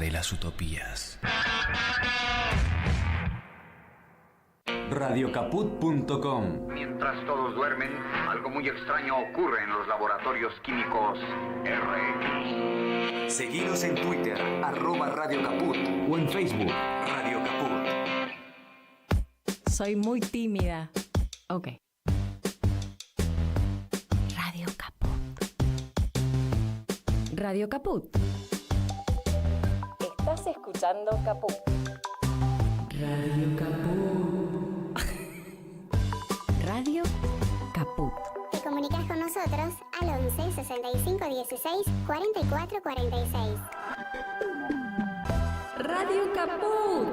de las utopías. Radiocaput.com. Mientras todos duermen, algo muy extraño ocurre en los laboratorios químicos RX. Seguinos en Twitter, @radiocaput, o en Facebook, Radio Caput. Soy muy tímida. Ok. Radio Caput. Radio Caput. Estás escuchando Caput. Radio Caput. Radio Caput. Te comunicas con nosotros al 11 65 16 44 46. Radio Caput.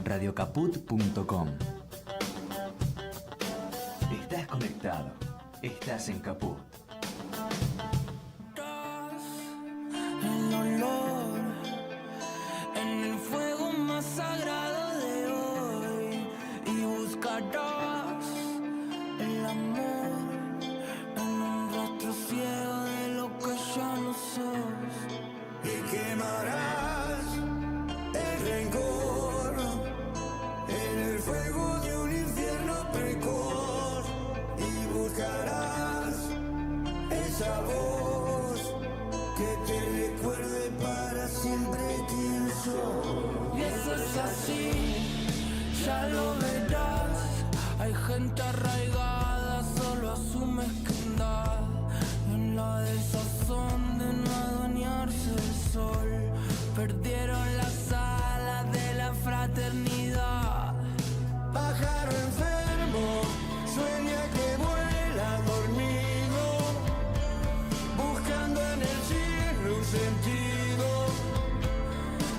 Radiocaput.com. Estás conectado. Estás en Caput. El olor en el fuego más sagrado de hoy, y buscarás el amor en un rostro ciego de lo que ya no sos, y quemarás el rencor en el fuego de un infierno precor, y buscarás esa voz que te recuerde para siempre quién sos. Y eso es así, ya lo verás. Hay gente arraigada solo a su mezquindad, en la desazón de no adueñarse del sol. Perdieron las alas de la fraternidad. Pájaro enfermo, sueña que vuela dormido, buscando en el cielo un sentido.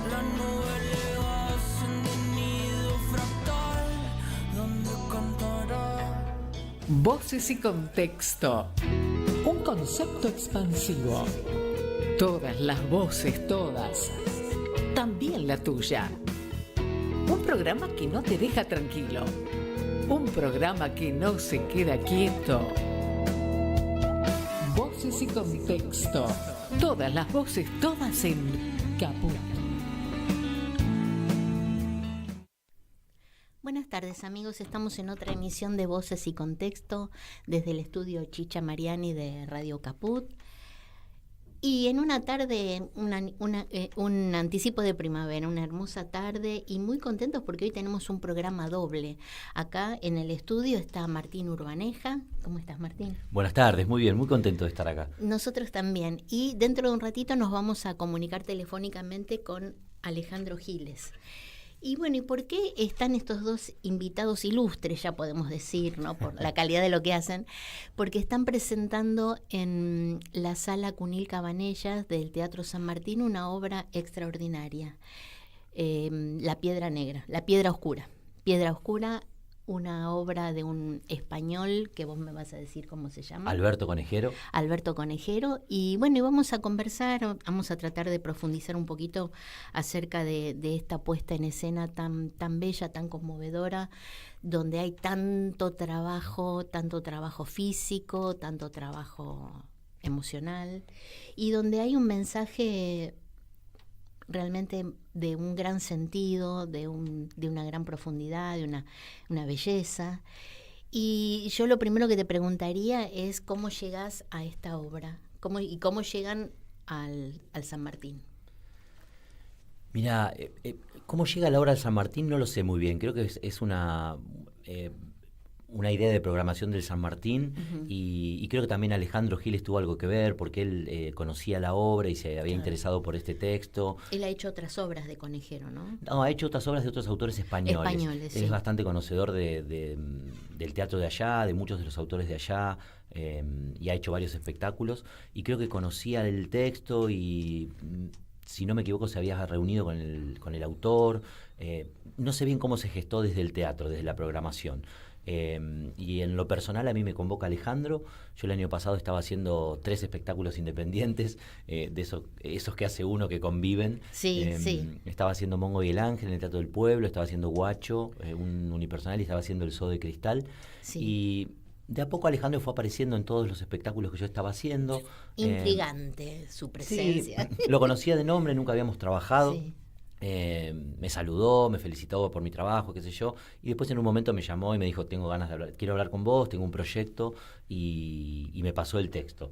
Las nubes le hacen de nido fractal, donde cantará. Voces y contexto. Un concepto expansivo. Todas las voces, todas. También la tuya. Un programa que no te deja tranquilo. Un programa que no se queda quieto. Voces y contexto. Todas las voces, todas en Caput. Buenas tardes, amigos, estamos en otra emisión de Voces y Contexto desde el estudio Chicha Mariani de Radio Caput. Y en una tarde, un anticipo de primavera, una hermosa tarde, y muy contentos porque hoy tenemos un programa doble. Acá en el estudio está Martín Urbaneja. ¿Cómo estás, Martín? Buenas tardes, muy bien, muy contento de estar acá. Nosotros también. Y dentro de un ratito nos vamos a comunicar telefónicamente con Alejandro Giles. Y bueno, ¿y por qué están estos dos invitados ilustres, ya podemos decir, ¿no? Por la calidad de lo que hacen? Porque están presentando en la Sala Cunil Cabanellas del Teatro San Martín una obra extraordinaria, La Piedra Negra, La Piedra Oscura. Piedra Oscura, una obra de un español, que vos me vas a decir cómo se llama. Alberto Conejero. Alberto Conejero. Y bueno, y vamos a conversar, vamos a tratar de profundizar un poquito acerca de esta puesta en escena tan bella, tan conmovedora, donde hay tanto trabajo físico, tanto trabajo emocional, y donde hay un mensaje realmente de un gran sentido, de una gran profundidad, de una belleza. Y yo lo primero que te preguntaría es cómo llegas a esta obra, cómo llegan al San Martín. Mira, cómo llega la obra al San Martín no lo sé muy bien. Creo que es una idea de programación del San Martín, uh-huh. y creo que también Alejandro Giles tuvo algo que ver, porque él conocía la obra y se había interesado por este texto. Él ha hecho otras obras de Conejero, ¿no? No, ha hecho otras obras de otros autores españoles. Él sí. Es bastante conocedor del teatro de allá, de muchos de los autores de allá, y ha hecho varios espectáculos, y creo que conocía el texto y, si no me equivoco, se había reunido con el autor. No sé bien cómo se gestó desde el teatro, desde la programación. Y en lo personal a mí me convoca Alejandro. Yo el año pasado estaba haciendo 3 espectáculos independientes, de esos que hace uno que conviven. Sí. Estaba haciendo Mongo y el Ángel en el Teatro del Pueblo, estaba haciendo Guacho, un unipersonal, y estaba haciendo El Zoo de Cristal. Sí. Y de a poco Alejandro fue apareciendo en todos los espectáculos que yo estaba haciendo. Intrigante su presencia. Sí, lo conocía de nombre, nunca habíamos trabajado. Sí. Me saludó, me felicitó por mi trabajo, qué sé yo, y después en un momento me llamó y me dijo, tengo ganas de hablar, quiero hablar con vos, tengo un proyecto, y me pasó el texto.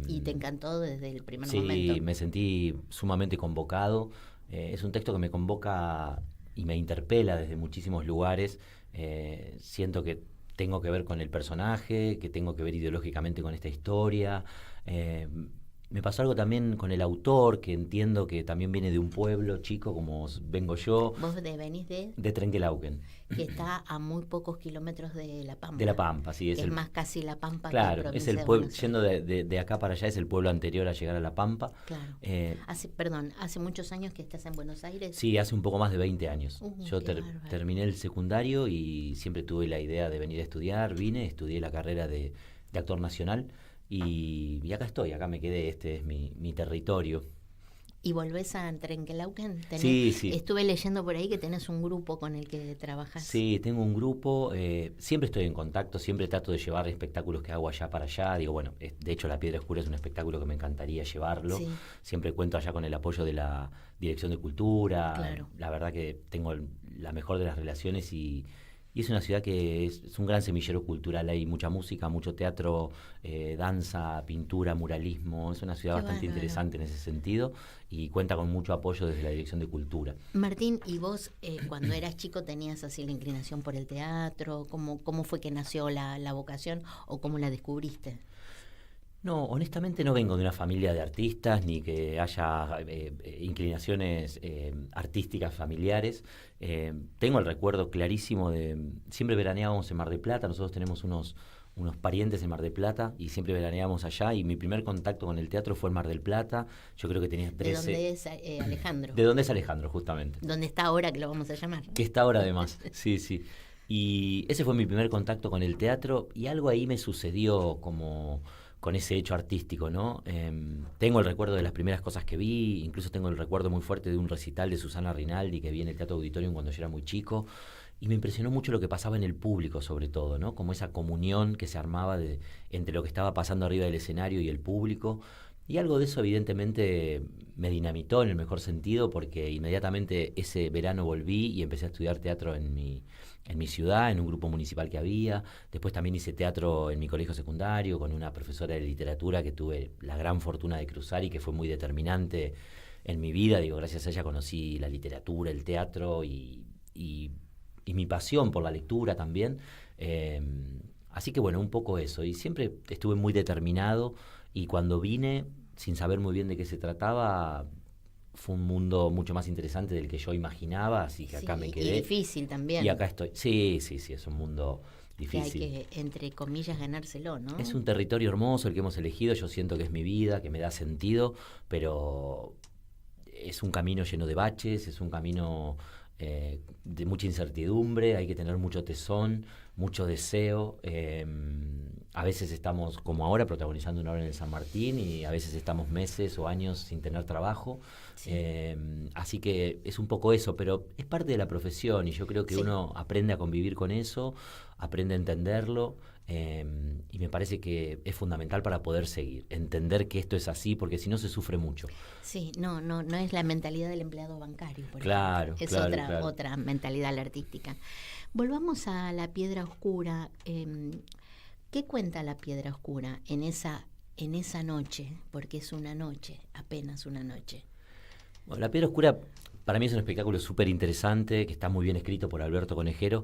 Y te encantó desde el primer sí, momento. me sentí sumamente convocado. Es un texto que me convoca y me interpela desde muchísimos lugares. Siento que tengo que ver con el personaje, que tengo que ver ideológicamente con esta historia. Me pasó algo también con el autor, que entiendo que también viene de un pueblo chico, como vengo yo. Vos venís de Trenquelauquen. que está a muy pocos kilómetros de La Pampa. De La Pampa, sí. Es más casi La Pampa claro, que la es provincia el de pueblo, Buenos Aires. yendo de acá para allá, es el pueblo anterior a llegar a La Pampa. Claro. Hace muchos años que estás en Buenos Aires. Sí, hace un poco más de 20 años. Yo qué terminé el secundario y siempre tuve la idea de venir a estudiar. Estudié la carrera de actor nacional y acá estoy, acá me quedé, este es mi territorio. ¿Y volvés a Trenquelauquen? Sí, sí. Estuve leyendo por ahí que tenés un grupo con el que trabajas. Sí, tengo un grupo, siempre estoy en contacto, siempre trato de llevar espectáculos que hago allá para allá. Digo, bueno, de hecho La Piedra Oscura es un espectáculo que me encantaría llevarlo. Sí. Siempre cuento allá con el apoyo de la Dirección de Cultura. Claro. La verdad que tengo la mejor de las relaciones y es una ciudad que es un gran semillero cultural. Hay mucha música, mucho teatro, danza, pintura, muralismo. Es una ciudad bastante interesante en ese sentido y cuenta con mucho apoyo desde la Dirección de Cultura. Martín, ¿y vos cuando eras chico tenías así la inclinación por el teatro? ¿Cómo fue que nació la vocación o cómo la descubriste? No, honestamente no vengo de una familia de artistas ni que haya inclinaciones artísticas familiares. Tengo el recuerdo clarísimo siempre veraneábamos en Mar del Plata. Nosotros tenemos unos parientes en Mar del Plata y siempre veraneábamos allá, y mi primer contacto con el teatro fue en Mar del Plata. Yo creo que tenía 13. ¿De dónde es Alejandro? ¿De dónde es Alejandro, justamente? ¿Dónde está ahora, que lo vamos a llamar? Que está ahora además, sí. Y ese fue mi primer contacto con el teatro y algo ahí me sucedió como con ese hecho artístico, ¿no? Tengo el recuerdo de las primeras cosas que vi, incluso tengo el recuerdo muy fuerte de un recital de Susana Rinaldi que vi en el Teatro Auditorium cuando yo era muy chico, y me impresionó mucho lo que pasaba en el público, sobre todo, ¿no? Como esa comunión que se armaba entre lo que estaba pasando arriba del escenario y el público. Y algo de eso evidentemente me dinamitó en el mejor sentido, porque inmediatamente ese verano volví y empecé a estudiar teatro en mi ciudad, en un grupo municipal que había. Después también hice teatro en mi colegio secundario con una profesora de literatura que tuve la gran fortuna de cruzar y que fue muy determinante en mi vida. Digo, gracias a ella conocí la literatura, el teatro y mi pasión por la lectura también. Así que bueno, un poco eso. Y siempre estuve muy determinado, y cuando vine, sin saber muy bien de qué se trataba, fue un mundo mucho más interesante del que yo imaginaba, así que acá me quedé. Y difícil también. Y acá estoy. Sí, es un mundo difícil. Que hay que, entre comillas, ganárselo, ¿no? Es un territorio hermoso el que hemos elegido. Yo siento que es mi vida, que me da sentido, pero es un camino lleno de baches, es un camino de mucha incertidumbre. Hay que tener mucho tesón, mucho deseo. A veces estamos, como ahora, protagonizando una obra en el San Martín, y a veces estamos meses o años sin tener trabajo. Sí. Así que es un poco eso, pero es parte de la profesión, y yo creo que uno aprende a convivir con eso, aprende a entenderlo, y me parece que es fundamental para poder seguir, entender que esto es así, porque si no se sufre mucho. Sí, no es la mentalidad del empleado bancario, por claro, ejemplo. Es claro. otra mentalidad la artística. Volvamos a La Piedra Oscura. ¿Qué cuenta La Piedra Oscura en esa noche? Porque es una noche, apenas una noche. Bueno, La Piedra Oscura para mí es un espectáculo súper interesante, que está muy bien escrito por Alberto Conejero.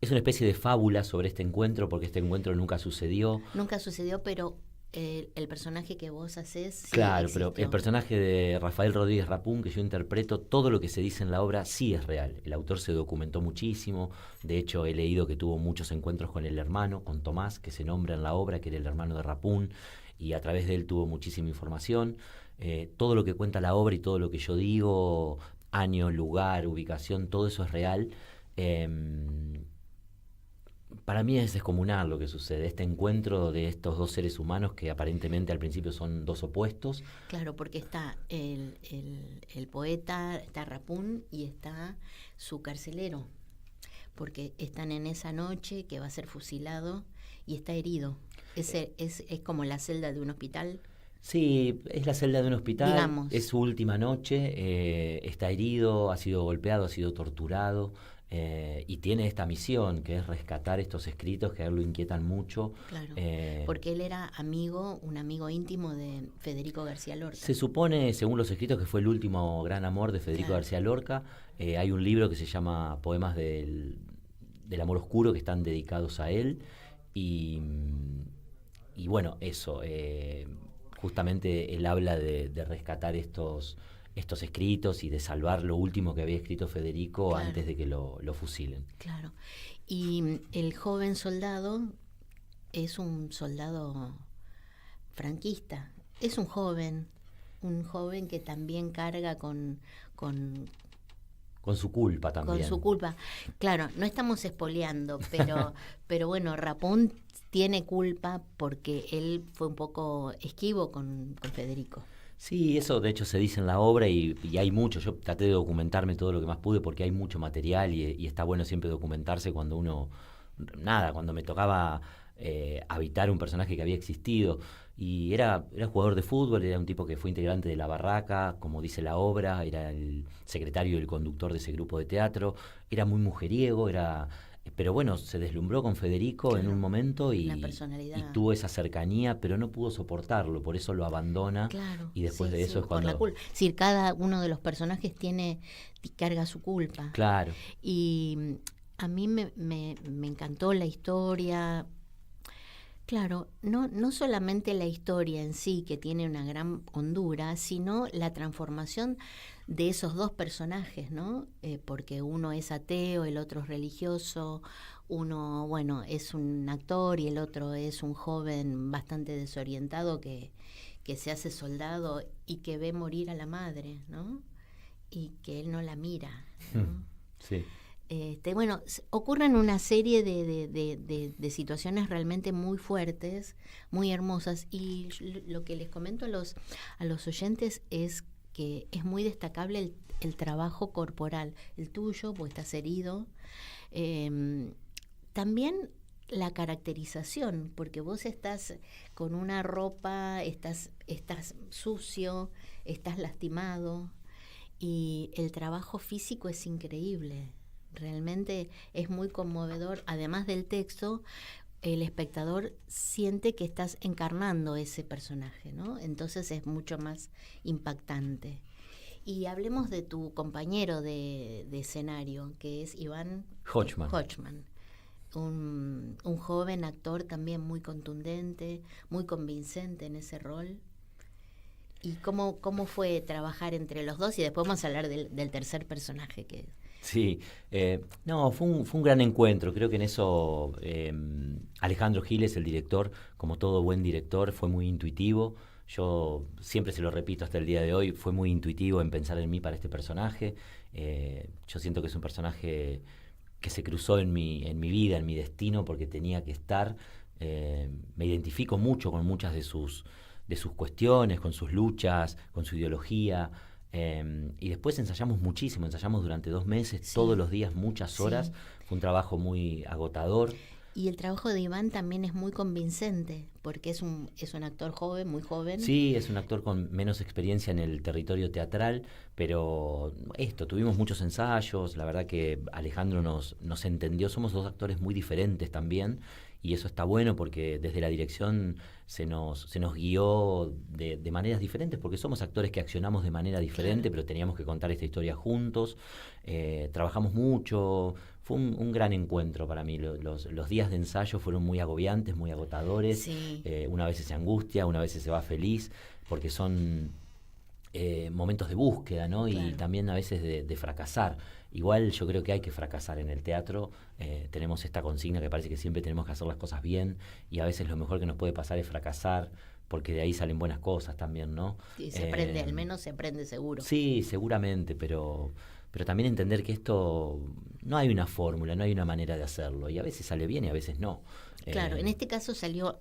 Es una especie de fábula sobre este encuentro, porque este encuentro nunca sucedió. Nunca sucedió, pero el personaje que vos hacés sí claro, existió. Pero el personaje de Rafael Rodríguez Rapún, que yo interpreto, todo lo que se dice en la obra sí es real. El autor se documentó muchísimo. De hecho, he leído que tuvo muchos encuentros con el hermano, con Tomás, que se nombra en la obra, que era el hermano de Rapún, y a través de él tuvo muchísima información. Todo lo que cuenta la obra y todo lo que yo digo, año, lugar, ubicación, todo eso es real. Para mí es descomunal lo que sucede, este encuentro de estos dos seres humanos que aparentemente al principio son dos opuestos. Claro, porque está el poeta, está Rapún y está su carcelero, porque están en esa noche que va a ser fusilado, y está herido. Es como la celda de un hospital. Sí, es la celda de un hospital, Digamos. es su última noche, está herido, ha sido golpeado, ha sido torturado, y tiene esta misión que es rescatar estos escritos que a él lo inquietan mucho. Claro, porque él era un amigo íntimo de Federico García Lorca. Se supone, según los escritos, que fue el último gran amor de Federico García Lorca. Hay un libro que se llama Poemas del amor oscuro, que están dedicados a él, y bueno, eso, justamente él habla de rescatar estos escritos y de salvar lo último que había escrito Federico antes de que lo fusilen. Claro. Y el joven soldado es un soldado franquista. Es un joven que también carga con su culpa también. Con su culpa. Claro, no estamos espoleando, pero bueno, Rapón tiene culpa porque él fue un poco esquivo con Federico. Sí, eso de hecho se dice en la obra y hay mucho. Yo traté de documentarme todo lo que más pude porque hay mucho material y está bueno siempre documentarse cuando cuando me tocaba habitar un personaje que había existido. Y era jugador de fútbol, era un tipo que fue integrante de La Barraca, como dice la obra, era el secretario y el conductor de ese grupo de teatro, era muy mujeriego, pero bueno, se deslumbró con Federico en un momento y tuvo esa cercanía, pero no pudo soportarlo, por eso lo abandona. Y después de eso es cuando... Por la culpa. Es decir, cada uno de los personajes carga su culpa. Claro. Y a mí me encantó la historia. Claro, no solamente la historia en sí, que tiene una gran hondura, sino la transformación de esos dos personajes, ¿no? Porque uno es ateo, el otro es religioso, uno, bueno, es un actor y el otro es un joven bastante desorientado que se hace soldado y que ve morir a la madre, ¿no? Y que él no la mira, ¿no? Sí. Bueno, ocurren una serie de situaciones realmente muy fuertes, muy hermosas, y lo que les comento a los oyentes es que es muy destacable el trabajo corporal, el tuyo, porque estás herido, también la caracterización, porque vos estás con una ropa, estás sucio, estás lastimado, y el trabajo físico es increíble. Realmente es muy conmovedor. Además del texto, el espectador siente que estás encarnando ese personaje, ¿no? Entonces es mucho más impactante. Y hablemos de tu compañero de escenario, que es Iván Hochman. Un joven actor también muy contundente, muy convincente en ese rol. ¿Y cómo fue trabajar entre los dos? Y después vamos a hablar del tercer personaje que... Sí, fue un gran encuentro. Creo que en eso Alejandro Giles, el director, como todo buen director, fue muy intuitivo. Yo siempre se lo repito hasta el día de hoy, fue muy intuitivo en pensar en mí para este personaje. Yo siento que es un personaje que se cruzó en mi vida, en mi destino, porque tenía que estar. Me identifico mucho con muchas de sus cuestiones, con sus luchas, con su ideología. Y después ensayamos muchísimo, ensayamos durante 2 meses, todos los días, muchas horas. Fue un trabajo muy agotador. Y el trabajo de Iván también es muy convincente, porque es un actor joven, muy joven. Sí, es un actor con menos experiencia en el territorio teatral, pero tuvimos muchos ensayos, la verdad que Alejandro nos entendió, somos 2 actores muy diferentes también, y eso está bueno porque desde la dirección se nos guió de maneras diferentes, porque somos actores que accionamos de manera diferente, pero teníamos que contar esta historia juntos. Trabajamos mucho, fue un gran encuentro para mí. Los días de ensayo fueron muy agobiantes, muy agotadores. Sí. Una vez se angustia, una vez se va feliz, porque son momentos de búsqueda, ¿no? Claro. Y también a veces de fracasar. Igual yo creo que hay que fracasar en el teatro. Tenemos esta consigna que parece que siempre tenemos que hacer las cosas bien, y a veces lo mejor que nos puede pasar es fracasar, porque de ahí salen buenas cosas también, ¿no? Sí, se aprende, al menos se aprende seguro. Sí, seguramente, pero también entender que esto no hay una fórmula, no hay una manera de hacerlo, y a veces sale bien y a veces no. Claro, en este caso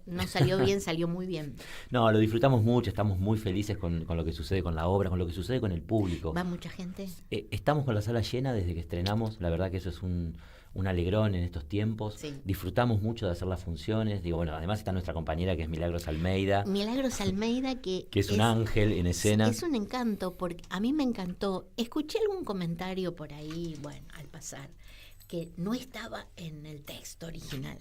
no salió bien, salió muy bien. No, lo disfrutamos mucho, estamos muy felices con lo que sucede con la obra, con lo que sucede con el público. ¿Va mucha gente? Estamos con la sala llena desde que estrenamos, la verdad que eso es un un alegrón en estos tiempos. Sí. Disfrutamos mucho de hacer las funciones. Digo, bueno, además está nuestra compañera que es Milagros Almeida. Milagros Almeida, que es un ángel en escena. Es un encanto, porque a mí me encantó. Escuché algún comentario por ahí, bueno, al pasar, que no estaba en el texto original.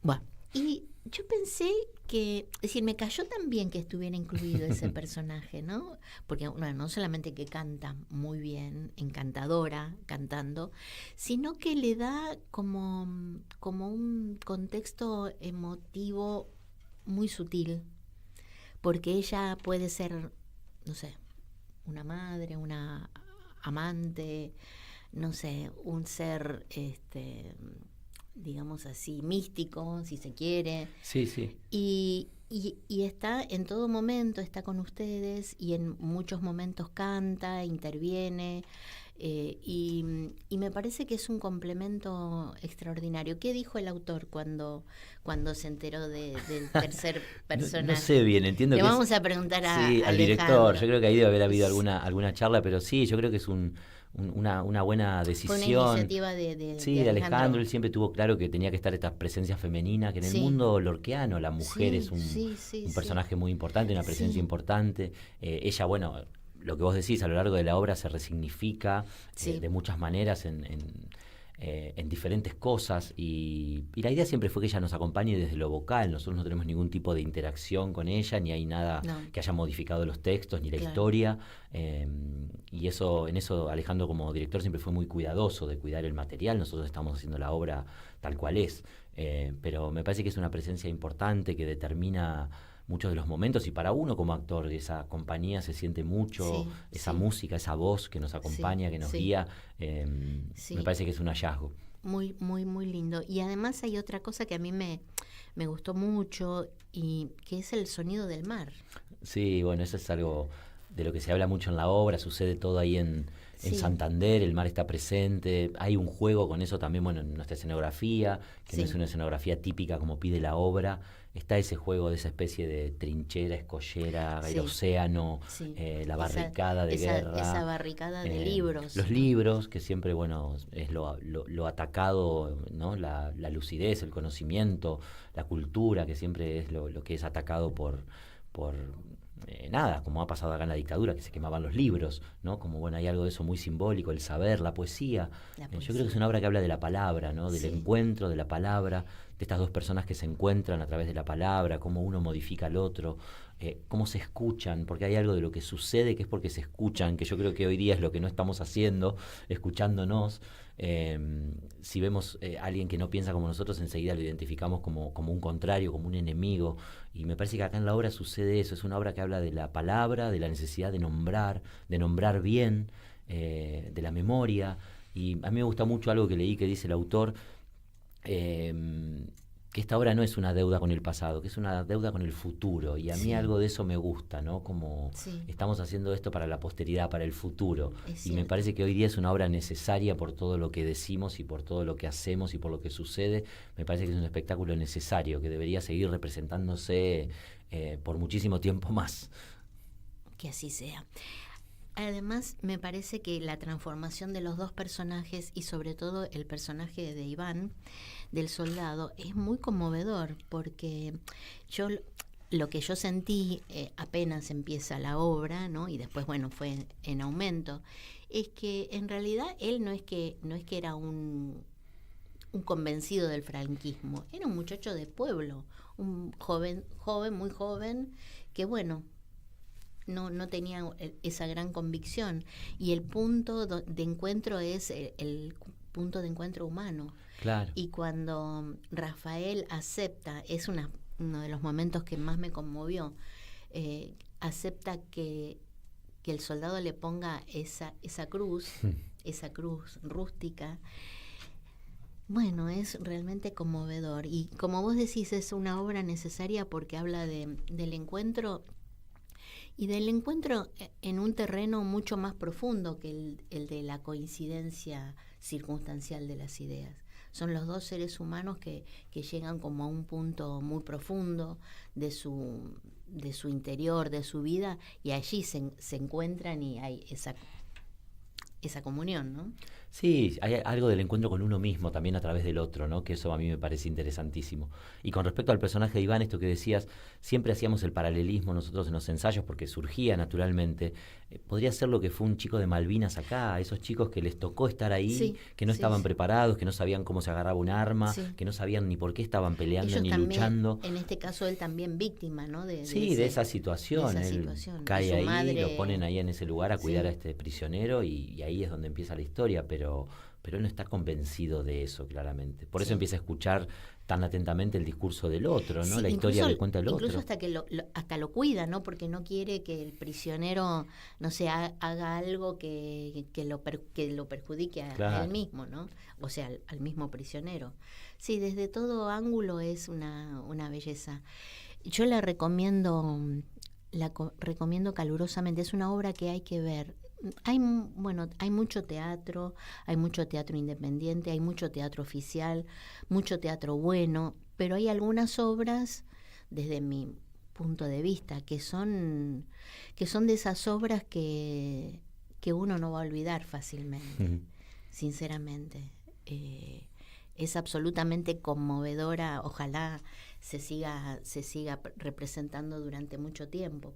Bueno, y yo pensé que, es decir, me cayó tan bien que estuviera incluido ese personaje, ¿no? Porque bueno, no solamente que canta muy bien, encantadora cantando, sino que le da como un contexto emotivo muy sutil, porque ella puede ser, no sé, una madre, una amante, no sé, un ser, digamos así, místico, si se quiere. Sí, sí. Y está en todo momento, está con ustedes, y en muchos momentos canta, interviene, y me parece que es un complemento extraordinario. ¿Qué dijo el autor cuando se enteró del tercer personaje? No sé bien, entiendo Le que vamos a preguntar al director. Yo creo que ahí debe haber habido alguna charla, pero sí, yo creo que es una buena decisión. Fue una iniciativa de Alejandro. Él siempre tuvo claro que tenía que estar esta presencia femenina, que en el mundo lorquiano la mujer es un personaje muy importante, una presencia importante. Ella, bueno, lo que vos decís, a lo largo de la obra se resignifica de muchas maneras en diferentes cosas, y la idea siempre fue que ella nos acompañe desde lo vocal. Nosotros no tenemos ningún tipo de interacción con ella, ni hay nada que haya modificado los textos ni la historia, y en eso Alejandro como director siempre fue muy cuidadoso de cuidar el material. Nosotros estamos haciendo la obra tal cual es, pero me parece que es una presencia importante que determina muchos de los momentos, y para uno como actor esa compañía se siente mucho, esa música, esa voz que nos acompaña, que nos guía, me parece que es un hallazgo. Muy, muy, muy lindo. Y además hay otra cosa que a mí me gustó mucho, y que es el sonido del mar. Sí, bueno, eso es algo de lo que se habla mucho en la obra. Sucede todo ahí en Santander, el mar está presente, hay un juego con eso también, bueno, en nuestra escenografía, que no es una escenografía típica como pide la obra. Está ese juego de esa especie de trinchera, escollera, el océano, la barricada de guerra. Esa barricada de libros. Los libros, que siempre, bueno, es lo atacado, ¿no? La lucidez, el conocimiento, la cultura, que siempre es lo que es atacado por nada, como ha pasado acá en la dictadura, que se quemaban los libros, ¿no? Como, bueno, hay algo de eso muy simbólico, el saber, la poesía. Yo creo que es una obra que habla de la palabra, ¿no? Del encuentro de la palabra, de estas dos personas que se encuentran a través de la palabra, cómo uno modifica al otro, cómo se escuchan, porque hay algo de lo que sucede que es porque se escuchan, que yo creo que hoy día es lo que no estamos haciendo, escuchándonos. Si vemos a alguien que no piensa como nosotros, enseguida lo identificamos como un contrario, como un enemigo, y me parece que acá en la obra sucede eso. Es una obra que habla de la palabra, de la necesidad de nombrar bien, de la memoria, y a mí me gusta mucho algo que leí que dice el autor, que esta obra no es una deuda con el pasado, que es una deuda con el futuro, y a mí algo de eso me gusta, ¿no? Como estamos haciendo esto para la posteridad, para el futuro, y me parece que hoy día es una obra necesaria por todo lo que decimos y por todo lo que hacemos y por lo que sucede. Me parece que es un espectáculo necesario, que debería seguir representándose por muchísimo tiempo más. Que así sea. Además, me parece que la transformación de los dos personajes, y sobre todo el personaje de Iván, del soldado, es muy conmovedor, porque lo que yo sentí apenas empieza la obra, ¿no? Y después, bueno, fue en aumento, es que en realidad él no es que era un convencido del franquismo, era un muchacho de pueblo, un joven, muy joven, que bueno, no tenía esa gran convicción, y el punto de encuentro es el punto de encuentro humano. Claro. Y cuando Rafael acepta, es uno de los momentos que más me conmovió, acepta que el soldado le ponga esa cruz rústica. Bueno, es realmente conmovedor, y como vos decís, es una obra necesaria porque habla del encuentro, y del encuentro en un terreno mucho más profundo que el de la coincidencia circunstancial de las ideas. Son los dos seres humanos que llegan como a un punto muy profundo de su interior, de su vida, y allí se encuentran y hay esa comunión, ¿no? Sí, hay algo del encuentro con uno mismo también a través del otro, ¿no? Que eso a mí me parece interesantísimo. Y con respecto al personaje de Iván, esto que decías, siempre hacíamos el paralelismo nosotros en los ensayos porque surgía naturalmente. Podría ser lo que fue un chico de Malvinas acá, esos chicos que les tocó estar ahí, Sí, que no sí, estaban sí. preparados, que no sabían cómo se agarraba un arma, Sí. que no sabían ni por qué estaban peleando Ellos ni también, luchando. en este caso él también víctima, ¿no? Sí, de esa situación. de esa Él situación. Y cae su ahí, madre- lo ponen ahí en ese lugar a Sí. cuidar a este prisionero y ahí es donde empieza la historia, pero él no está convencido de eso, claramente. Por eso Sí. empieza a escuchar tan atentamente el discurso del otro, ¿no? Sí, La historia incluso- que cuenta el Incluso otro. hasta que hasta lo cuida, ¿no? Porque no quiere que el prisionero, no sé, haga algo que lo perjudique a Claro. él mismo, ¿no? O sea, al mismo prisionero. Sí, desde todo ángulo es una belleza. Yo la recomiendo, recomiendo calurosamente. Es una obra que hay que ver. Hay mucho teatro independiente, hay mucho teatro oficial, mucho teatro bueno, pero hay algunas obras, desde mi punto de vista, que son de esas obras que uno no va a olvidar fácilmente, Ujú. sinceramente. Es absolutamente conmovedora, ojalá se siga representando durante mucho tiempo,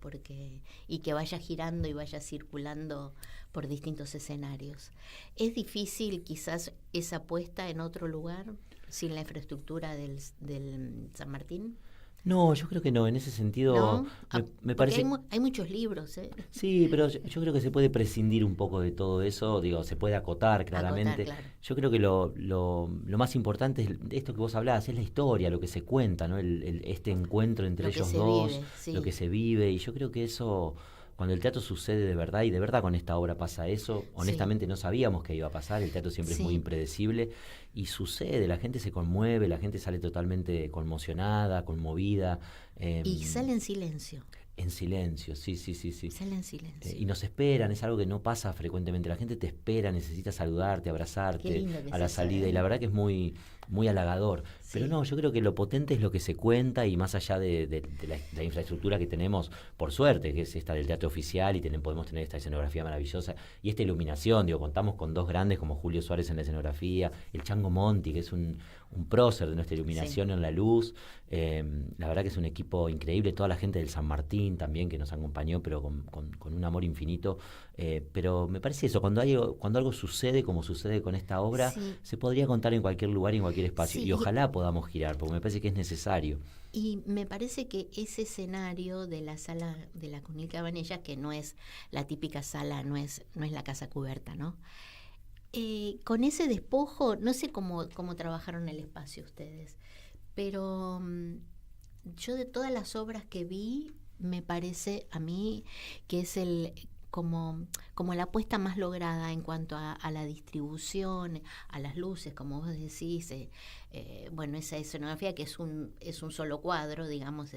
y que vaya girando y vaya circulando por distintos escenarios. Es difícil quizás esa apuesta en otro lugar sin la infraestructura del San Martín. No, yo creo que no, en ese sentido ¿No? me Porque parece... hay muchos libros, ¿eh? Sí, pero yo creo que se puede prescindir un poco de todo eso, digo, se puede acotar claramente. Claro. Yo creo que lo más importante es esto que vos hablabas, es la historia, lo que se cuenta, ¿no? Este encuentro entre Lo que ellos se dos, vive, sí. lo que se vive, y yo creo que eso, cuando el teatro sucede de verdad, y de verdad con esta obra pasa eso, honestamente no sabíamos que iba a pasar, el teatro siempre Sí. es muy impredecible, y sucede, la gente se conmueve, la gente sale totalmente conmocionada, conmovida. Y sale en silencio. En silencio, sí. Sale en silencio. Y nos esperan, es algo que no pasa frecuentemente. La gente te espera, necesita saludarte, Qué abrazarte lindo que a es la eso, salida. ¿eh? Y la verdad que es muy, muy halagador. Sí. Pero no, yo creo que lo potente es lo que se cuenta y más allá de la infraestructura que tenemos, por suerte, que es esta del teatro oficial y podemos tener esta escenografía maravillosa y esta iluminación. Digo, contamos con dos grandes como Julio Suárez en la escenografía, el Chango Monti, que es un prócer de nuestra iluminación en la luz. La verdad que es un equipo increíble, toda la gente del San Martín también que nos acompañó, pero con un amor infinito. Pero me parece eso, cuando algo sucede como sucede con esta obra, Sí. se podría contar en cualquier lugar y en cualquier espacio. Sí, y ojalá podamos girar, porque me parece que es necesario. Y me parece que ese escenario de la sala de la Cunil Cabanillas, que no es la típica sala, no es la casa cubierta, ¿no? Con ese despojo, no sé cómo trabajaron el espacio ustedes, pero yo de todas las obras que vi, me parece a mí que es como la apuesta más lograda en cuanto a la distribución, a las luces, como vos decís, esa escenografía que es un solo cuadro, digamos,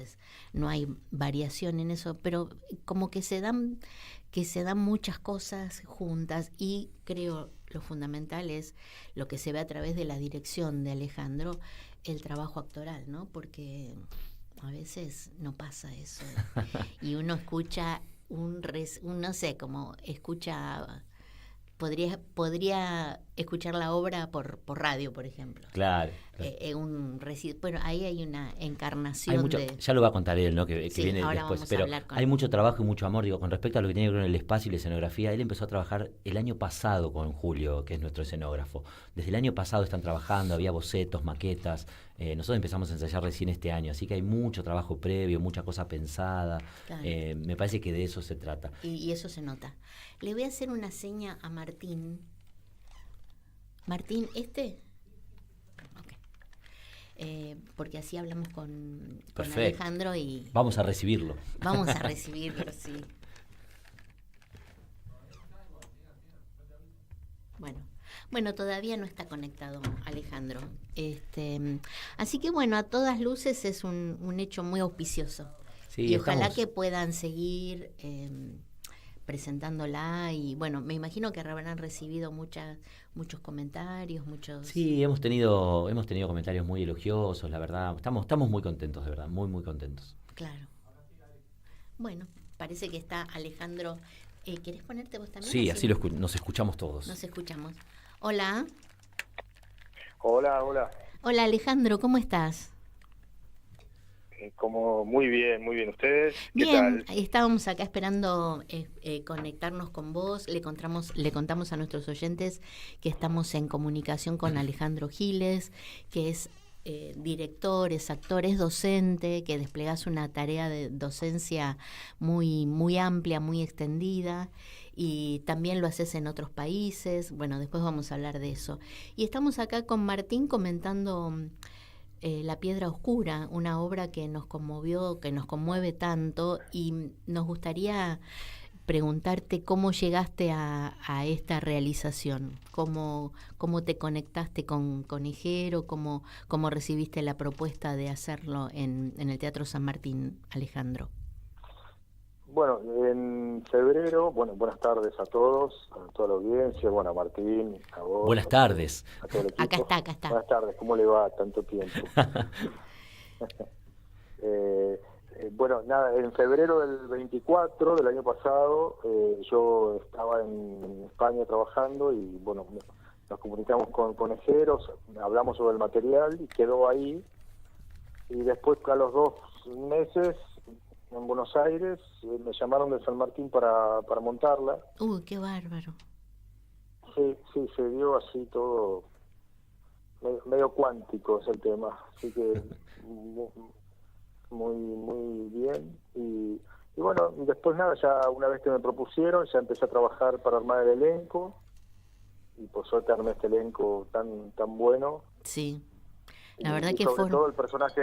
no hay variación en eso, pero como que se dan muchas cosas juntas, y creo lo fundamental es lo que se ve a través de la dirección de Alejandro, el trabajo actoral, ¿no? Porque a veces no pasa eso y uno escucha no sé, como escucha, podría escuchar la obra por radio, por ejemplo. Claro. Bueno, ahí hay una encarnación Hay mucho, de... ya lo va a contar él, ¿no? Que Sí, viene ahora después. vamos a Pero hablar con hay él. mucho trabajo y mucho amor. Digo, con respecto a lo que tiene que ver con el espacio y la escenografía, él empezó a trabajar el año pasado con Julio, que es nuestro escenógrafo. Desde el año pasado están trabajando, había bocetos, maquetas. Nosotros empezamos a ensayar recién este año, así que hay mucho trabajo previo, mucha cosa pensada. Claro. Me parece que de eso se trata. Y eso se nota. Le voy a hacer una seña a Martín. Martín, Ok. Porque así hablamos con Perfecto. Alejandro y Vamos a recibirlo. vamos a recibirlo, sí. Bueno, todavía no está conectado Alejandro. Así que bueno, a todas luces es un hecho muy auspicioso. Sí, Y ojalá estamos- que puedan seguir presentándola, y bueno, me imagino que habrán recibido muchos comentarios, Sí, hemos tenido comentarios muy elogiosos, la verdad. Estamos muy contentos, de verdad, muy, muy contentos. Claro. Bueno, parece que está Alejandro. ¿Querés ponerte vos también? Sí, así nos escuchamos todos. Nos escuchamos. Hola. Hola. Hola Alejandro, ¿cómo estás? Como muy bien. ¿Ustedes? ¿Qué Bien, tal? estábamos acá esperando conectarnos con vos. Le contamos a nuestros oyentes que estamos en comunicación con Alejandro Giles, que es director, es actor, es docente, que desplegás una tarea de docencia muy amplia, muy extendida, y también lo haces en otros países. Bueno, después vamos a hablar de eso. Y estamos acá con Martín comentando La Piedra Oscura, una obra que nos conmovió, que nos conmueve tanto, y nos gustaría preguntarte cómo llegaste a esta realización, cómo te conectaste con Ejero, cómo recibiste la propuesta de hacerlo en el Teatro San Martín, Alejandro. Bueno, en febrero, buenas tardes a todos, a toda la audiencia, a Martín, a vos. Buenas tardes. A todo el equipo. Acá está. Buenas tardes, ¿cómo le va? Tanto tiempo. En febrero del 24 del año pasado, yo estaba en España trabajando y, nos comunicamos con Ejeros, hablamos sobre el material y quedó ahí. Y después, a los 2 meses, en Buenos Aires, me llamaron de San Martín para montarla. ¡Qué bárbaro! Sí, se dio así todo, medio cuántico es el tema, así que muy bien. Y después ya una vez que me propusieron, ya empecé a trabajar para armar el elenco, y por suerte armé este elenco tan bueno. Sí, la verdad y que sobre todo el personaje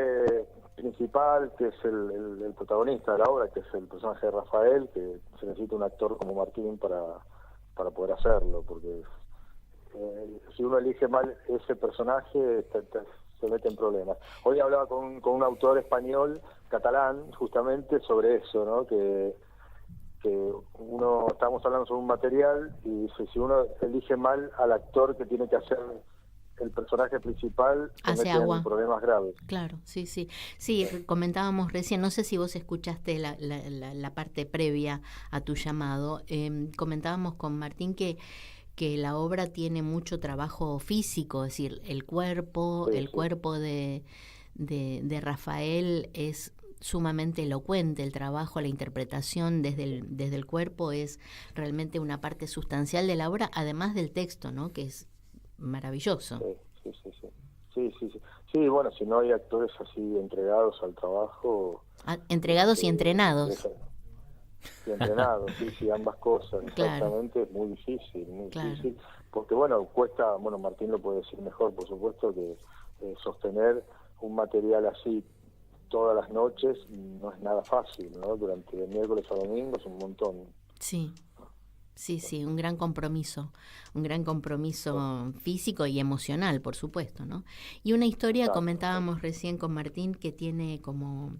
principal, que es el protagonista de la obra, que es el personaje de Rafael, que se necesita un actor como Martín para poder hacerlo, porque si uno elige mal ese personaje se mete en problemas. Hoy hablaba con un autor español, catalán, justamente sobre eso, ¿no? Que estábamos hablando sobre un material y dice, si uno elige mal al actor que tiene que hacer el personaje principal, se mete en problemas graves. Claro, sí. Sí, comentábamos recién, no sé si vos escuchaste la parte previa a tu llamado, comentábamos con Martín que la obra tiene mucho trabajo físico, es decir, el cuerpo de Rafael es sumamente elocuente, el trabajo, la interpretación desde el cuerpo es realmente una parte sustancial de la obra, además del texto, ¿no? Que es maravilloso. Sí, si no hay actores así entregados al trabajo... entregados y entrenados. Y entrenados, sí, ambas cosas, exactamente, claro. Es muy difícil, porque cuesta, Martín lo puede decir mejor, por supuesto, que sostener un material así todas las noches no es nada fácil, ¿no? Durante de miércoles a domingo es un montón. Sí, un gran compromiso físico y emocional, por supuesto, ¿no? Y una historia, comentábamos recién con Martín, que tiene como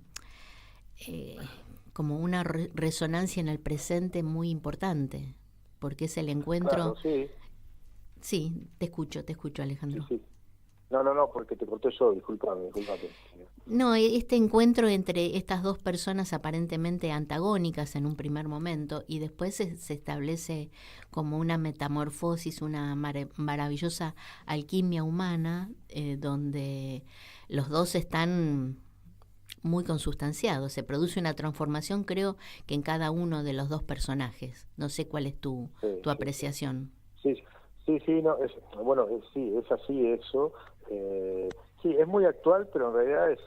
una resonancia en el presente muy importante, porque es el encuentro... Claro, sí, te escucho, Alejandro. Sí. No, porque te corté yo, discúlpame. No, este encuentro entre estas dos personas aparentemente antagónicas en un primer momento, y después se establece como una metamorfosis, una maravillosa alquimia humana, donde los dos están muy consustanciados. Se produce una transformación, creo, que en cada uno de los dos personajes. No sé cuál es tu apreciación. Sí, es así eso. Es muy actual, pero en realidad es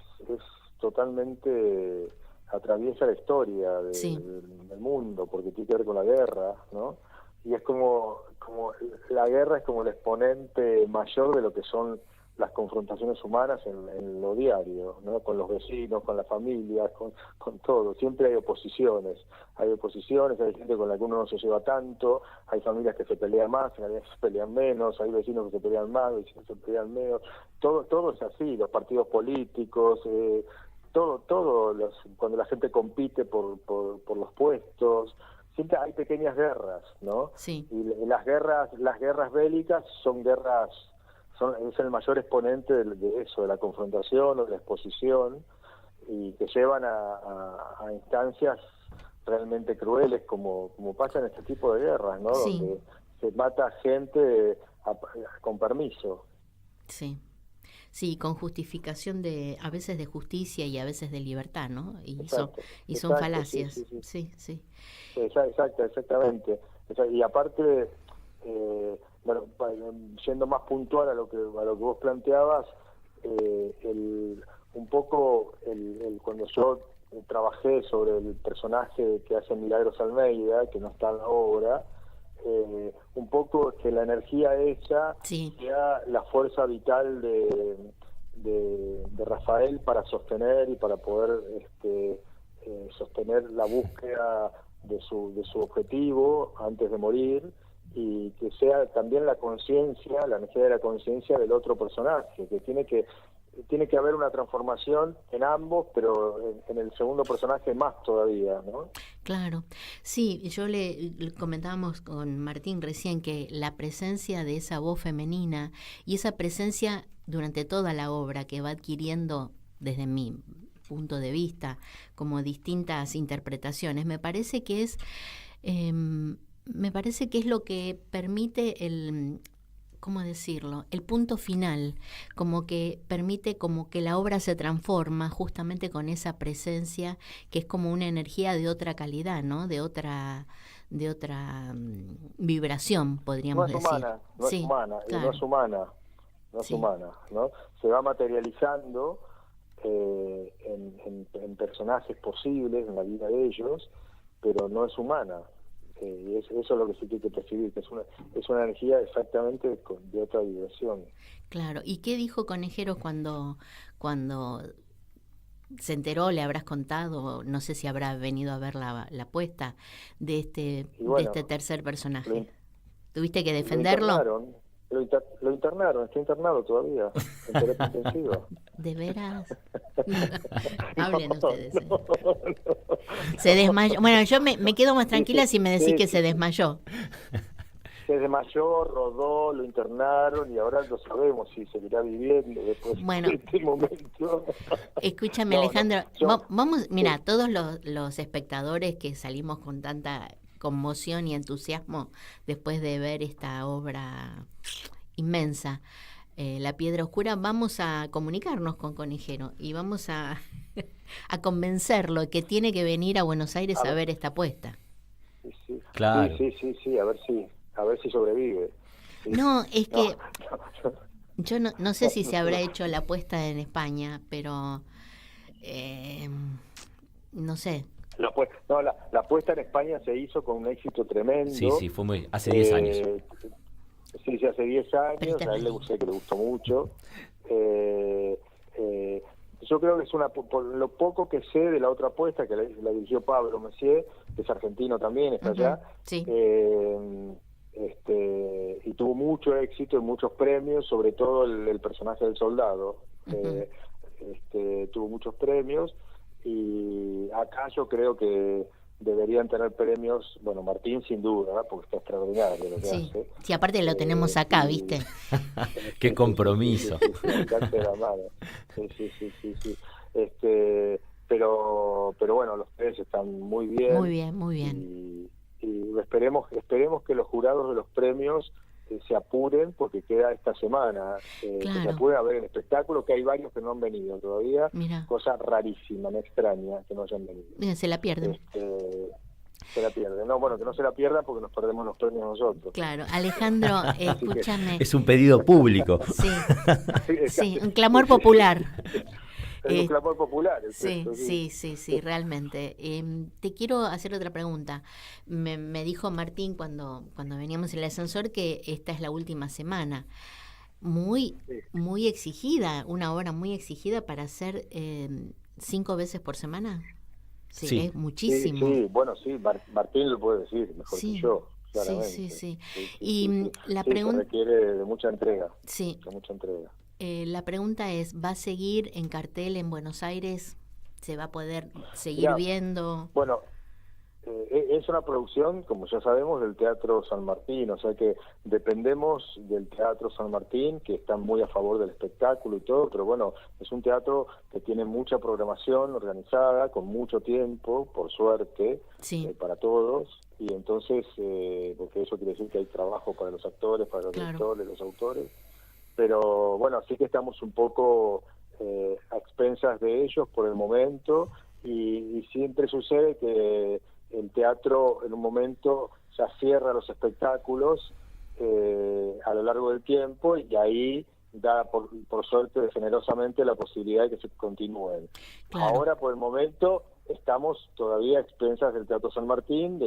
totalmente atraviesa la historia del mundo, porque tiene que ver con la guerra, ¿no? Y es como la guerra es como el exponente mayor de lo que son las confrontaciones humanas en lo diario, ¿no? Con los vecinos, con las familias, con todo. Siempre hay oposiciones, hay gente con la que uno no se lleva tanto, hay familias que se pelean más, hay familias que se pelean menos, hay vecinos que se pelean más, vecinos que se pelean menos. Todo es así, los partidos políticos, cuando la gente compite por los puestos, siempre hay pequeñas guerras, ¿no? Sí. Y las guerras bélicas son guerras... es el mayor exponente de eso, de la confrontación o de la exposición, y que llevan a instancias realmente crueles, como pasa en este tipo de guerras, ¿no? Sí. Donde se mata gente con permiso. Sí. Sí, con justificación a veces de justicia y a veces de libertad, ¿no? Son falacias. Sí. Exactamente. Y aparte, siendo más puntual a lo que vos planteabas, cuando yo trabajé sobre el personaje que hace Milagros Almeida, que no está en la obra, un poco que la energía esa sea la fuerza vital de Rafael para sostener y para poder sostener la búsqueda de su objetivo antes de morir, y que sea también la energía de la conciencia del otro personaje, que tiene que haber una transformación en ambos, pero en el segundo personaje más todavía, ¿no? Claro, sí, yo le comentábamos con Martín recién que la presencia de esa voz femenina y esa presencia durante toda la obra que va adquiriendo, desde mi punto de vista, como distintas interpretaciones, me parece que es lo que permite ¿cómo decirlo? El punto final, como que permite como que la obra se transforma justamente con esa presencia que es como una energía de otra calidad, ¿no? De otra vibración, podríamos decir. No es humana, ¿no? Se va materializando en personajes posibles en la vida de ellos, pero no es humana. Y eso es lo que se tiene que percibir, que es una energía exactamente de otra vibración. Claro. ¿Y qué dijo Conejeros cuando se enteró? ¿Le habrás contado? No sé si habrá venido a ver la puesta de este tercer personaje. ¿Tuviste que defenderlo? Lo internaron, está internado todavía, en terapia intensiva. ¿De veras? Hablen ustedes. Se desmayó. Bueno, yo me quedo más tranquila si me decís que se desmayó. Se desmayó, rodó, lo internaron y ahora lo sabemos si seguirá viviendo después de este momento. Escúchame, Alejandro, vamos, mira, todos los espectadores que salimos con tanta conmoción y entusiasmo después de ver esta obra inmensa, La Piedra Oscura, vamos a comunicarnos con Conejero y vamos a convencerlo que tiene que venir a Buenos Aires a ver esta puesta. Sí, claro. Sí, a ver si sobrevive. Sí. No, es que yo no sé si se habrá hecho la puesta en España, pero no sé. La puesta en España se hizo con un éxito tremendo. Sí, fue hace 10 años. Sí, hace 10 años, a él le gustó mucho. Yo creo que es por lo poco que sé de la otra puesta, que la dirigió Pablo Messier, que es argentino también, está allá. Sí. Y tuvo mucho éxito y muchos premios, sobre todo el personaje del soldado. Tuvo muchos premios. Y acá yo creo que deberían tener premios, Martín sin duda, porque está extraordinario lo que hace. Sí, aparte lo tenemos acá, ¿viste? ¡Qué compromiso! Sí. Pero bueno, los tres están muy bien. Muy bien. Y esperemos que los jurados de los premios se apuren, porque queda esta semana, que se apuren a ver el espectáculo, que hay varios que no han venido todavía. Mira. Cosa rarísima, extraña, que no hayan venido. Mira, se la pierden. Se la pierden. Que no se la pierdan porque nos perdemos los premios nosotros. Claro. Alejandro, escúchame. Es un pedido público. Sí, un clamor popular. Es un clamor popular. Sí, realmente. Te quiero hacer otra pregunta. Me dijo Martín cuando veníamos en el ascensor que esta es la última semana. Muy exigida, una obra muy exigida para hacer 5 veces por semana. Sí, es muchísimo. Martín lo puede decir mejor que yo. Claramente. Sí. Y la pregunta requiere de mucha entrega. Sí. De mucha entrega. La pregunta es, ¿va a seguir en cartel en Buenos Aires? ¿Se va a poder seguir viendo? Bueno, es una producción, como ya sabemos, del Teatro San Martín, o sea que dependemos del Teatro San Martín, que está muy a favor del espectáculo y todo, pero bueno, es un teatro que tiene mucha programación organizada, con mucho tiempo, por suerte, para todos, y entonces, porque eso quiere decir que hay trabajo para los actores, para los directores, los autores, pero bueno, así que estamos un poco a expensas de ellos por el momento, y siempre sucede que el teatro en un momento ya cierra los espectáculos a lo largo del tiempo, y ahí da por suerte generosamente la posibilidad de que se continúen. Ahora por el momento estamos todavía a expensas del Teatro San Martín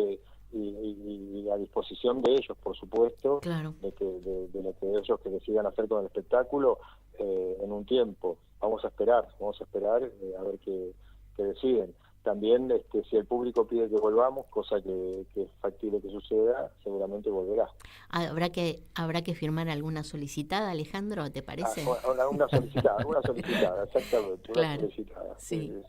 y a disposición de ellos, por supuesto, de lo que ellos que decidan hacer con el espectáculo en un tiempo. Vamos a esperar a ver qué deciden. También si el público pide que volvamos, cosa que es factible que suceda, seguramente volverá. ¿Habrá que firmar alguna solicitada, Alejandro, te parece? Una solicitada, exactamente, una solicitada. Sí.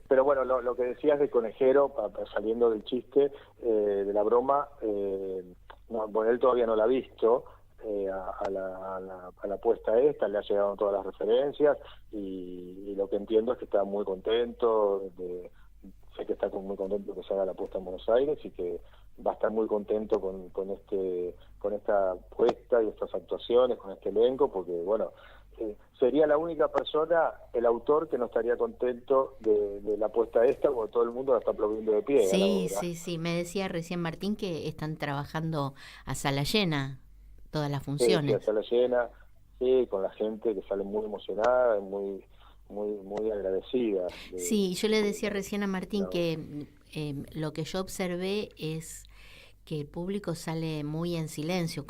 Pero bueno, lo que decías de Conejero, saliendo del chiste, de la broma, bueno, él todavía no la ha visto, a la puesta esta, le ha llegado todas las referencias y lo que entiendo es que está muy contento, sé que está muy contento que se haga la puesta en Buenos Aires y que va a estar muy contento con esta puesta y estas actuaciones, con este elenco, porque bueno, sería la única persona, el autor, que no estaría contento de la puesta esta, porque todo el mundo la está aplaudiendo de pie. Sí, me decía recién Martín que están trabajando a sala llena todas las funciones. Sí, a sala llena, con la gente que sale muy emocionada, muy agradecida. Sí, yo le decía recién a Martín que lo que yo observé es que el público sale muy en silencio,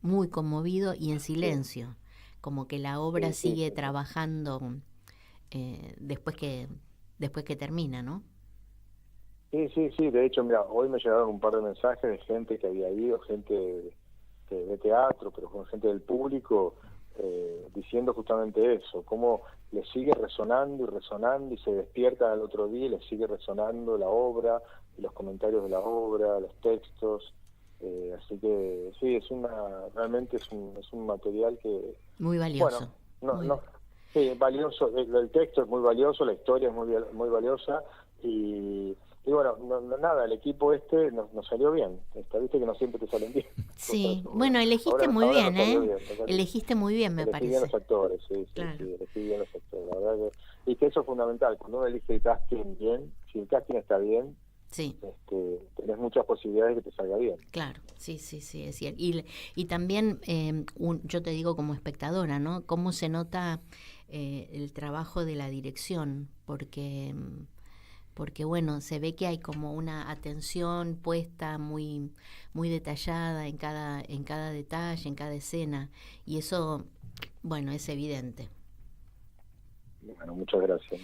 muy conmovido y en silencio, como que la obra sigue trabajando después que termina, ¿no? Sí, de hecho, mira, hoy me llegaron un par de mensajes de gente que había ido, gente de teatro, pero con gente del público, diciendo justamente eso, cómo le sigue resonando y se despiertan al otro día y le sigue resonando la obra y los comentarios de la obra, los textos, así que sí, realmente es un material que muy valioso. Bueno, sí, valioso, el texto es muy valioso, la historia es muy valiosa y bueno, nada, el equipo nos salió bien. Viste que no siempre te salen bien. Sí, bueno, elegiste muy bien, elegiste muy bien, me parece. Elegí bien los actores, sí, elegí bien los actores. La verdad y que eso es fundamental. Cuando uno elige el casting bien, si el casting está bien, tenés muchas posibilidades de que te salga bien. Claro, sí, es cierto. Y también, yo te digo como espectadora, ¿no? Cómo se nota el trabajo de la dirección, porque bueno, se ve que hay como una atención puesta muy detallada en cada detalle, en cada escena, y eso, bueno, es evidente. Bueno, muchas gracias.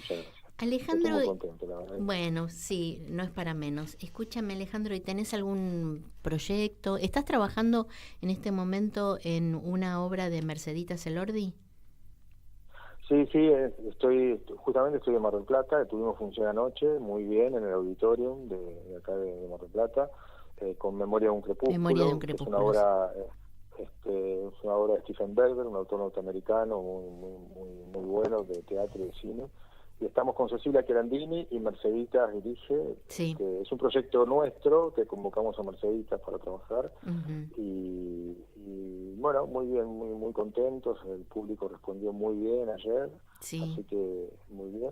Alejandro, estoy muy contento, la verdad. Bueno, sí, no es para menos. Escúchame, Alejandro, ¿y tenés algún proyecto? ¿Estás trabajando en este momento en una obra de Merceditas Elordi? Sí, estoy en Mar del Plata, tuvimos función anoche, muy bien, en el auditorium de acá de Mar del Plata, con Memoria de un Crepúsculo. Es una obra de Stephen Berger, un autor norteamericano muy bueno de teatro y de cine. Y estamos con Cecilia Cherandini y Merceditas dirige. Que es un proyecto nuestro que convocamos a Merceditas para trabajar. Y bueno, muy bien, muy contentos. El público respondió muy bien ayer, así que muy bien.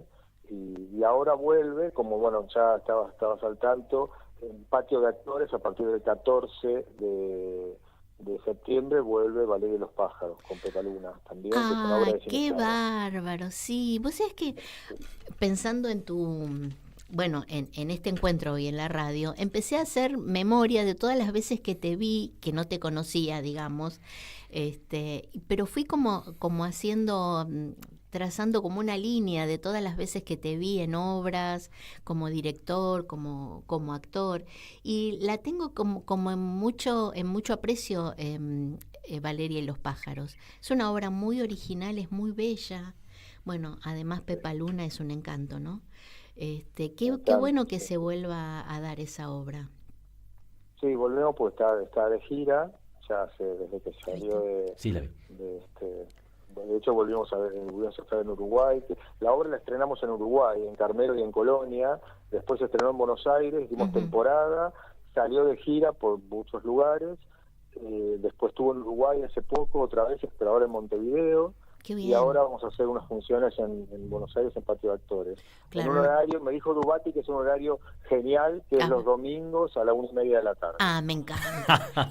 Y ahora vuelve, como bueno, ya estabas al tanto, en Patio de Actores a partir del 14 de septiembre vuelve Ballet de los Pájaros con Pepaluna también. Que es una obra de qué bárbaro, sí. Vos sabés que pensando en en este encuentro hoy en la radio, empecé a hacer memoria de todas las veces que te vi, que no te conocía, digamos, pero fui como trazando como una línea de todas las veces que te vi en obras, como director, como actor, y la tengo como en mucho aprecio, Valeria y los pájaros. Es una obra muy original, es muy bella. Bueno, además Pepaluna es un encanto, ¿no? Qué bueno que se vuelva a dar esa obra. Sí, volvemos porque está de gira, ya desde que salió de hecho volvimos a estar en Uruguay. La obra la estrenamos en Uruguay, en Carmelo y en Colonia, después se estrenó en Buenos Aires, hicimos temporada, salió de gira por muchos lugares, después estuvo en Uruguay hace poco, otra vez, pero ahora en Montevideo. Qué bien. Y ahora vamos a hacer unas funciones en Buenos Aires, en Patio de Actores. Claro. En un horario, me dijo Dubati que es un horario genial, que es los domingos a la 1:30 de la tarde.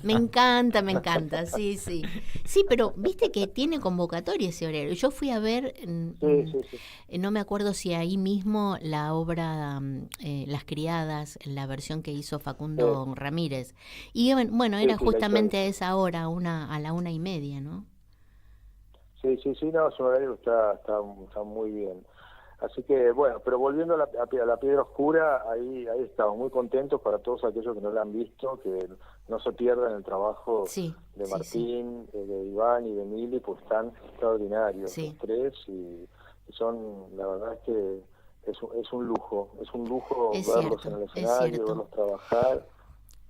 Me encanta, sí. Sí, pero viste que tiene convocatoria ese horario. Yo fui a ver, no me acuerdo si ahí mismo la obra Las Criadas, la versión que hizo Facundo Ramírez. Y bueno, era justamente a esa hora, a la 1:30, ¿no? Sí, no, es un horario que está muy bien. Así que, bueno, pero volviendo a la Piedra Oscura, ahí estamos muy contentos para todos aquellos que no la han visto, que no se pierdan el trabajo de Martín, de Iván y de Mili, pues están extraordinarios los tres y son, la verdad es que es un lujo verlos en el escenario, verlos trabajar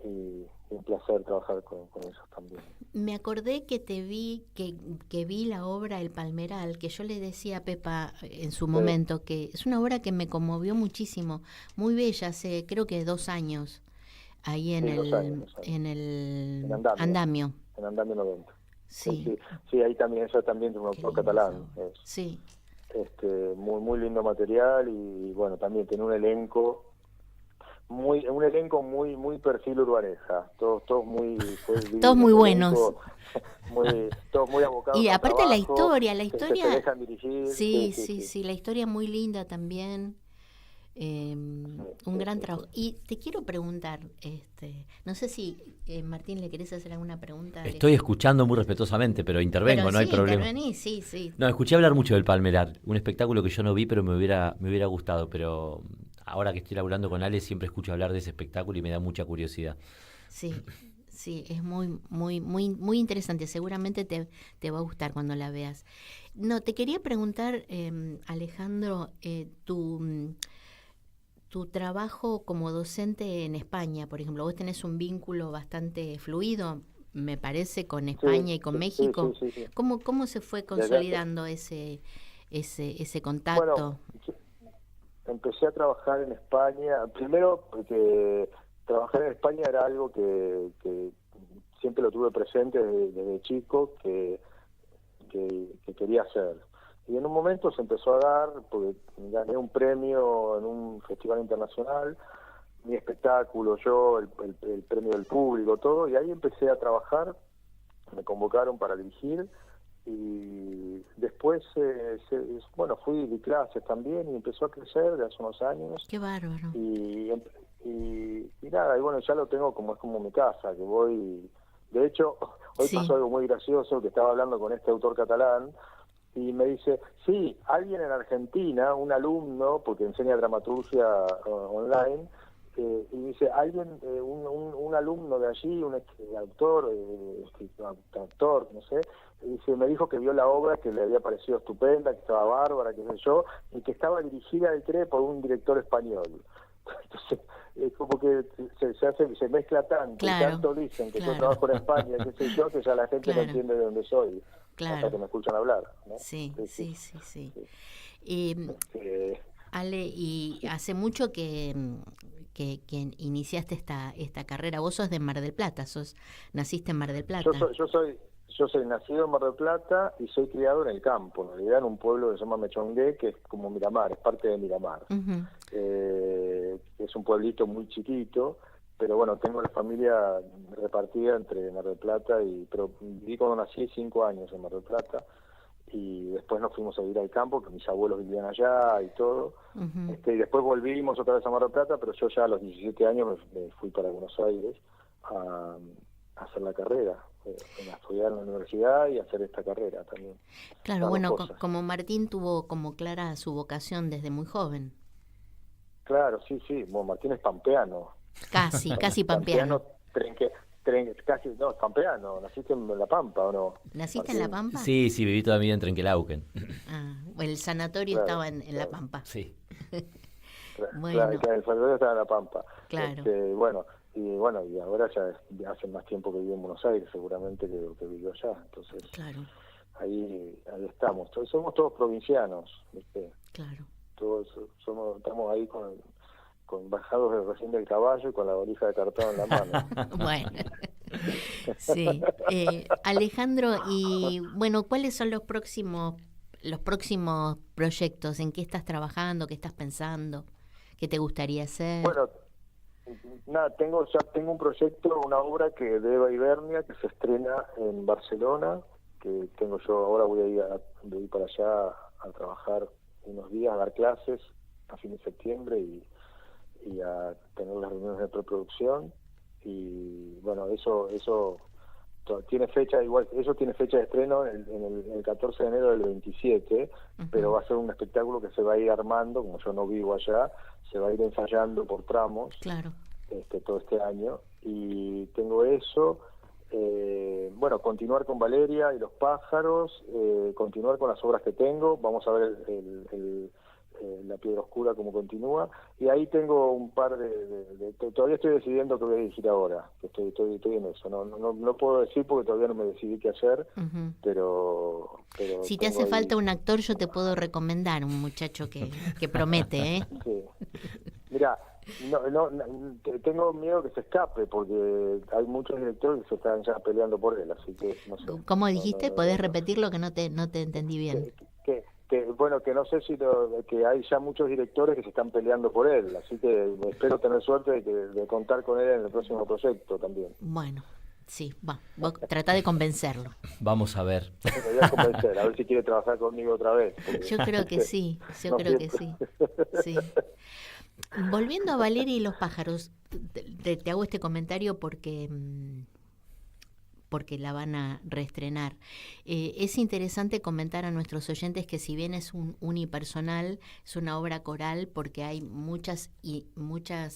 y un placer trabajar con ellos también. Me acordé que te vi, que vi la obra El Palmeral, que yo le decía a Pepa en su momento, que es una obra que me conmovió muchísimo, muy bella, hace creo que 2 años, ahí en el Andamio. En Andamio 90. Sí, ahí también, eso también de un autor catalán. Sí. Muy, muy lindo material y bueno, también tiene un elenco muy perfil Urbaneja, todos muy buenos, todos muy abocados y aparte trabajo, la historia que se dejan dirigir. Sí, la historia muy linda también, un gran trabajo. Y te quiero preguntar, no sé si Martín, ¿le querés hacer alguna pregunta? Estoy escuchando muy respetuosamente, pero intervengo, no hay problema. Sí. No, escuché hablar mucho del Palmeral, un espectáculo que yo no vi, pero me hubiera gustado, pero ahora que estoy laburando con Ale siempre escucho hablar de ese espectáculo y me da mucha curiosidad. Sí, es muy, muy, muy, muy interesante. Seguramente te va a gustar cuando la veas. No, te quería preguntar, Alejandro, tu trabajo como docente en España, por ejemplo, vos tenés un vínculo bastante fluido, me parece, con España y con México. Sí. ¿Cómo se fue consolidando ese contacto? Bueno, empecé a trabajar en España, primero porque trabajar en España era algo que siempre lo tuve presente desde chico, que quería hacer. Y en un momento se empezó a dar, porque gané un premio en un festival internacional, mi espectáculo, yo, el premio del público, todo, y ahí empecé a trabajar, me convocaron para dirigir, y después, fui de clases también y empezó a crecer de hace unos años. ¡Qué bárbaro! Y nada, y bueno, ya lo tengo es como mi casa, que voy... De hecho, hoy pasó algo muy gracioso, que estaba hablando con este autor catalán, y me dice, sí, alguien en Argentina, un alumno, porque enseña dramaturgia online, y dice, alguien, un alumno de allí, un autor, actor, no sé, dice, me dijo que vio la obra, que le había parecido estupenda, que estaba bárbara, qué sé yo, y que estaba dirigida, él cree, por un director español. Entonces, es como que se mezcla tanto, y tanto dicen que yo trabajo en España, qué sé yo, que ya la gente no entiende de dónde soy, hasta que me escuchan hablar, ¿no? Sí. Ale, y hace mucho que iniciaste esta carrera. Vos sos de Mar del Plata, naciste en Mar del Plata. Yo soy nacido en Mar del Plata y soy criado en el campo, en realidad en un pueblo que se llama Mechongué, que es como Miramar, es parte de Miramar. Es un pueblito muy chiquito, pero bueno, tengo la familia repartida entre Mar del Plata pero viví cuando nací 5 años en Mar del Plata, y después nos fuimos a vivir al campo, que mis abuelos vivían allá y todo. Y después volvimos otra vez a Mar del Plata, pero yo ya a los 17 años me fui para Buenos Aires a hacer la carrera, a estudiar en la universidad y hacer esta carrera también. Claro, bueno, como Martín tuvo como clara su vocación desde muy joven. Claro, sí. Bueno, Martín es pampeano. Casi pampeano. Casi, no, es pampeano. ¿Naciste en La Pampa o no? ¿Naciste Martín? en La Pampa? Sí, viví toda mi vida en Trenquelauquen. El sanatorio estaba en La Pampa. Sí. Bueno. Claro, el folclore está en La Pampa. Claro. Y ahora ya hace más tiempo que vive en Buenos Aires, seguramente que vivió allá. Entonces, claro. ahí estamos. Somos todos provincianos, ¿viste? Claro. Todos estamos ahí con bajados recién del caballo y con la valija de cartón en la mano. Bueno, sí. Alejandro, y bueno, ¿cuáles son los próximos proyectos? ¿En qué estás trabajando? ¿Qué estás pensando? ¿Qué te gustaría hacer? Bueno, nada, tengo un proyecto, una obra que de Eva Ibernia, que se estrena en Barcelona, que tengo yo, ahora voy a ir para allá a trabajar unos días, a dar clases a fin de septiembre y a tener las reuniones de preproducción. Y bueno, eso tiene fecha, igual, eso tiene fecha de estreno en el 14 de enero del 27, pero va a ser un espectáculo que se va a ir armando, como yo no vivo allá, se va a ir ensayando por tramos. Claro. Todo este año, y tengo eso, continuar con Valeria y los pájaros, continuar con las obras que tengo, vamos a ver La Piedra Oscura cómo continúa, y ahí tengo un par todavía estoy decidiendo qué voy a dirigir ahora, que estoy en eso, no puedo decir porque todavía no me decidí qué hacer, pero si te hace falta un actor, yo te puedo recomendar un muchacho que promete, ¿eh? Sí. Mirá, tengo miedo que se escape porque hay muchos directores que se están ya peleando por él, así que no sé. ¿Cómo dijiste? ¿Podés repetirlo que no te entendí bien? Que no sé que hay ya muchos directores que se están peleando por él, así que espero tener suerte de contar con él en el próximo proyecto también. Bueno, sí, vos tratá de convencerlo. Vamos a ver. Me voy a convencer, a ver si quiere trabajar conmigo otra vez. Yo creo que sí, sí. Volviendo a Valeria y los pájaros, te hago este comentario porque la van a reestrenar. Es interesante comentar a nuestros oyentes que si bien es un unipersonal, es una obra coral porque hay muchas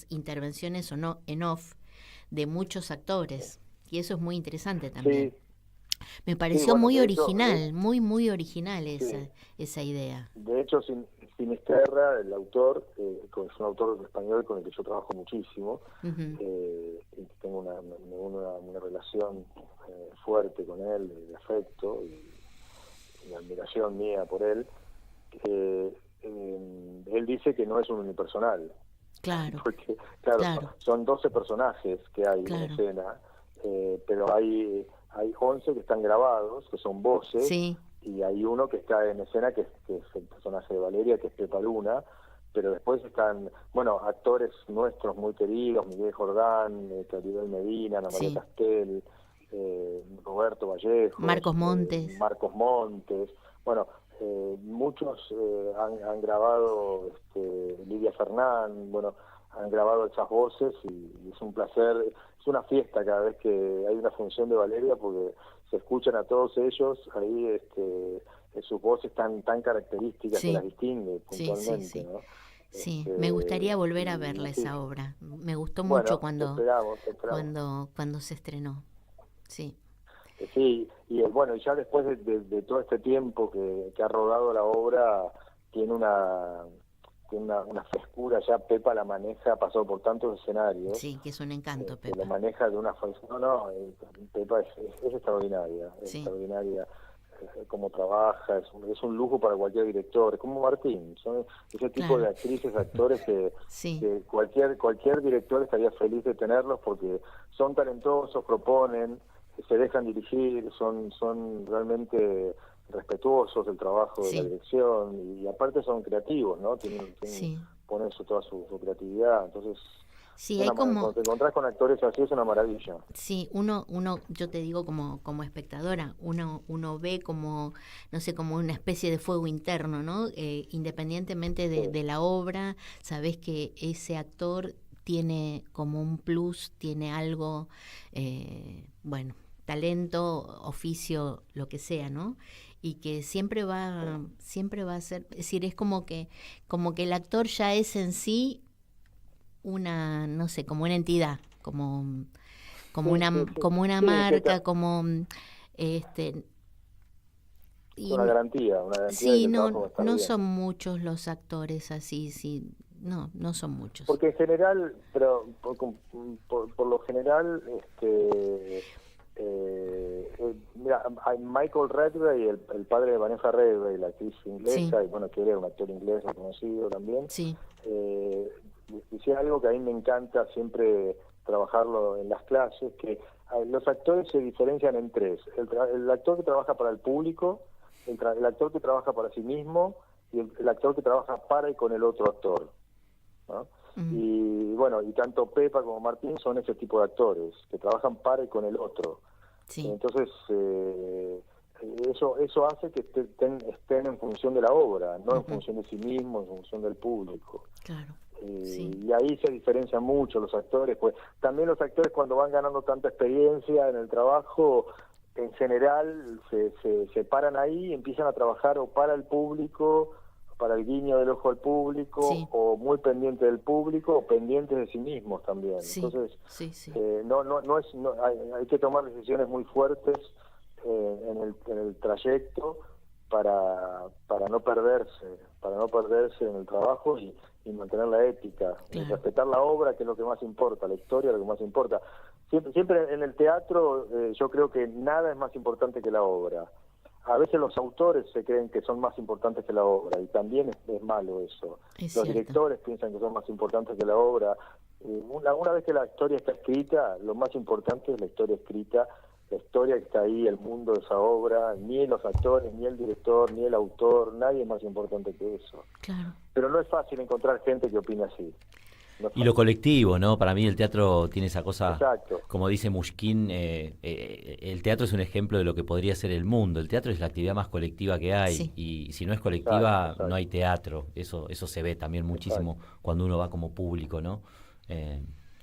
intervenciones o no en off de muchos actores, y eso es muy interesante también. Sí. Me pareció muy original, muy original esa idea. De hecho, Sinisterra, el autor, es un autor español con el que yo trabajo muchísimo, y tengo una relación fuerte con él, de afecto y admiración mía por él. Él dice que no es un unipersonal. Claro. Porque, claro. Son 12 personajes que hay en escena, pero hay 11 que están grabados, que son voces. Sí. Y hay uno que está en escena, que es el personaje de Valeria, que es Pepa Luna, pero después están, actores nuestros muy queridos, Miguel Jordán, Claribel Medina, Ana María Castel, Roberto Vallejo, Marcos Montes, muchos han grabado, Lidia Fernán, han grabado esas voces y es un placer, es una fiesta cada vez que hay una función de Valeria porque se escuchan a todos ellos ahí, sus voces tan características que las distingue puntualmente, sí. ¿no? Sí, me gustaría volver a verla esa obra. Me gustó mucho cuando se estrenó. Sí. Sí, y ya después de todo este tiempo que ha rodado la obra, tiene una frescura, ya Pepa la maneja, ha pasado por tantos escenarios. Sí, que es un encanto, Pepa. Lo maneja de una forma... Pepa es extraordinaria, extraordinaria cómo trabaja, es un lujo para cualquier director, es como Martín, son ese tipo de actrices, actores que cualquier director estaría feliz de tenerlos porque son talentosos, proponen, se dejan dirigir, son realmente respetuosos del trabajo de la dirección y aparte son creativos, ¿no? Ponen toda su creatividad, entonces cuando te encontrás con actores así es una maravilla. Sí, uno yo te digo como espectadora, uno ve como, no sé, como una especie de fuego interno, ¿no? Independientemente de la obra, sabés que ese actor tiene como un plus, tiene algo, talento, oficio, lo que sea, ¿no? Y que siempre va a ser, es decir, es como que el actor ya es en sí una, no sé, como una entidad, como una marca, como una garantía. Sí, no son muchos los actores así, sí. no son muchos. Porque en general, pero por lo general, mira, hay Michael Redgrave, el padre de Vanessa Redgrave, la actriz inglesa, Sí. y bueno, que él era un actor inglés reconocido también, Sí. decía algo que a mí me encanta siempre trabajarlo en las clases, que los actores se diferencian en tres: el actor que trabaja para el público, el actor que trabaja para sí mismo, y el actor que trabaja para y con el otro actor, ¿no? Y bueno, y tanto Pepa como Martín son ese tipo de actores que trabajan para y con el otro. Sí. Entonces eso hace que estén en función de la obra, no en función de sí mismos, en función del público. Claro. Y ahí se diferencian mucho los actores, pues también los actores, cuando van ganando tanta experiencia en el trabajo, en general se paran ahí y empiezan a trabajar o para el público, para el guiño del ojo al público, Sí. o muy pendiente del público, o pendientes de sí mismos también. Sí. Entonces Sí, sí. hay que tomar decisiones muy fuertes en el trayecto para no perderse en el trabajo y mantener la ética, y Claro. respetar la obra, que es lo que más importa, la historia es lo que más importa. Siempre en el teatro yo creo que nada es más importante que la obra. A veces los autores se creen que son más importantes que la obra, y también es malo eso. Es Los cierto. directores piensan que son más importantes que la obra. Una vez que la historia está escrita, lo más importante es la historia escrita, la historia que está ahí, el mundo de esa obra. Ni los actores, ni el director, ni el autor, nadie es más importante que eso. Claro. Pero no es fácil encontrar gente que opine así. No es Y lo fácil. colectivo, ¿no? Para mí el teatro tiene esa cosa, Exacto. como dice Mushkin, el teatro es un ejemplo de lo que podría ser el mundo. El teatro es la actividad más colectiva que hay, Sí. y si no es colectiva, Exacto. no hay teatro. Eso se ve también muchísimo cuando uno va como público, ¿no?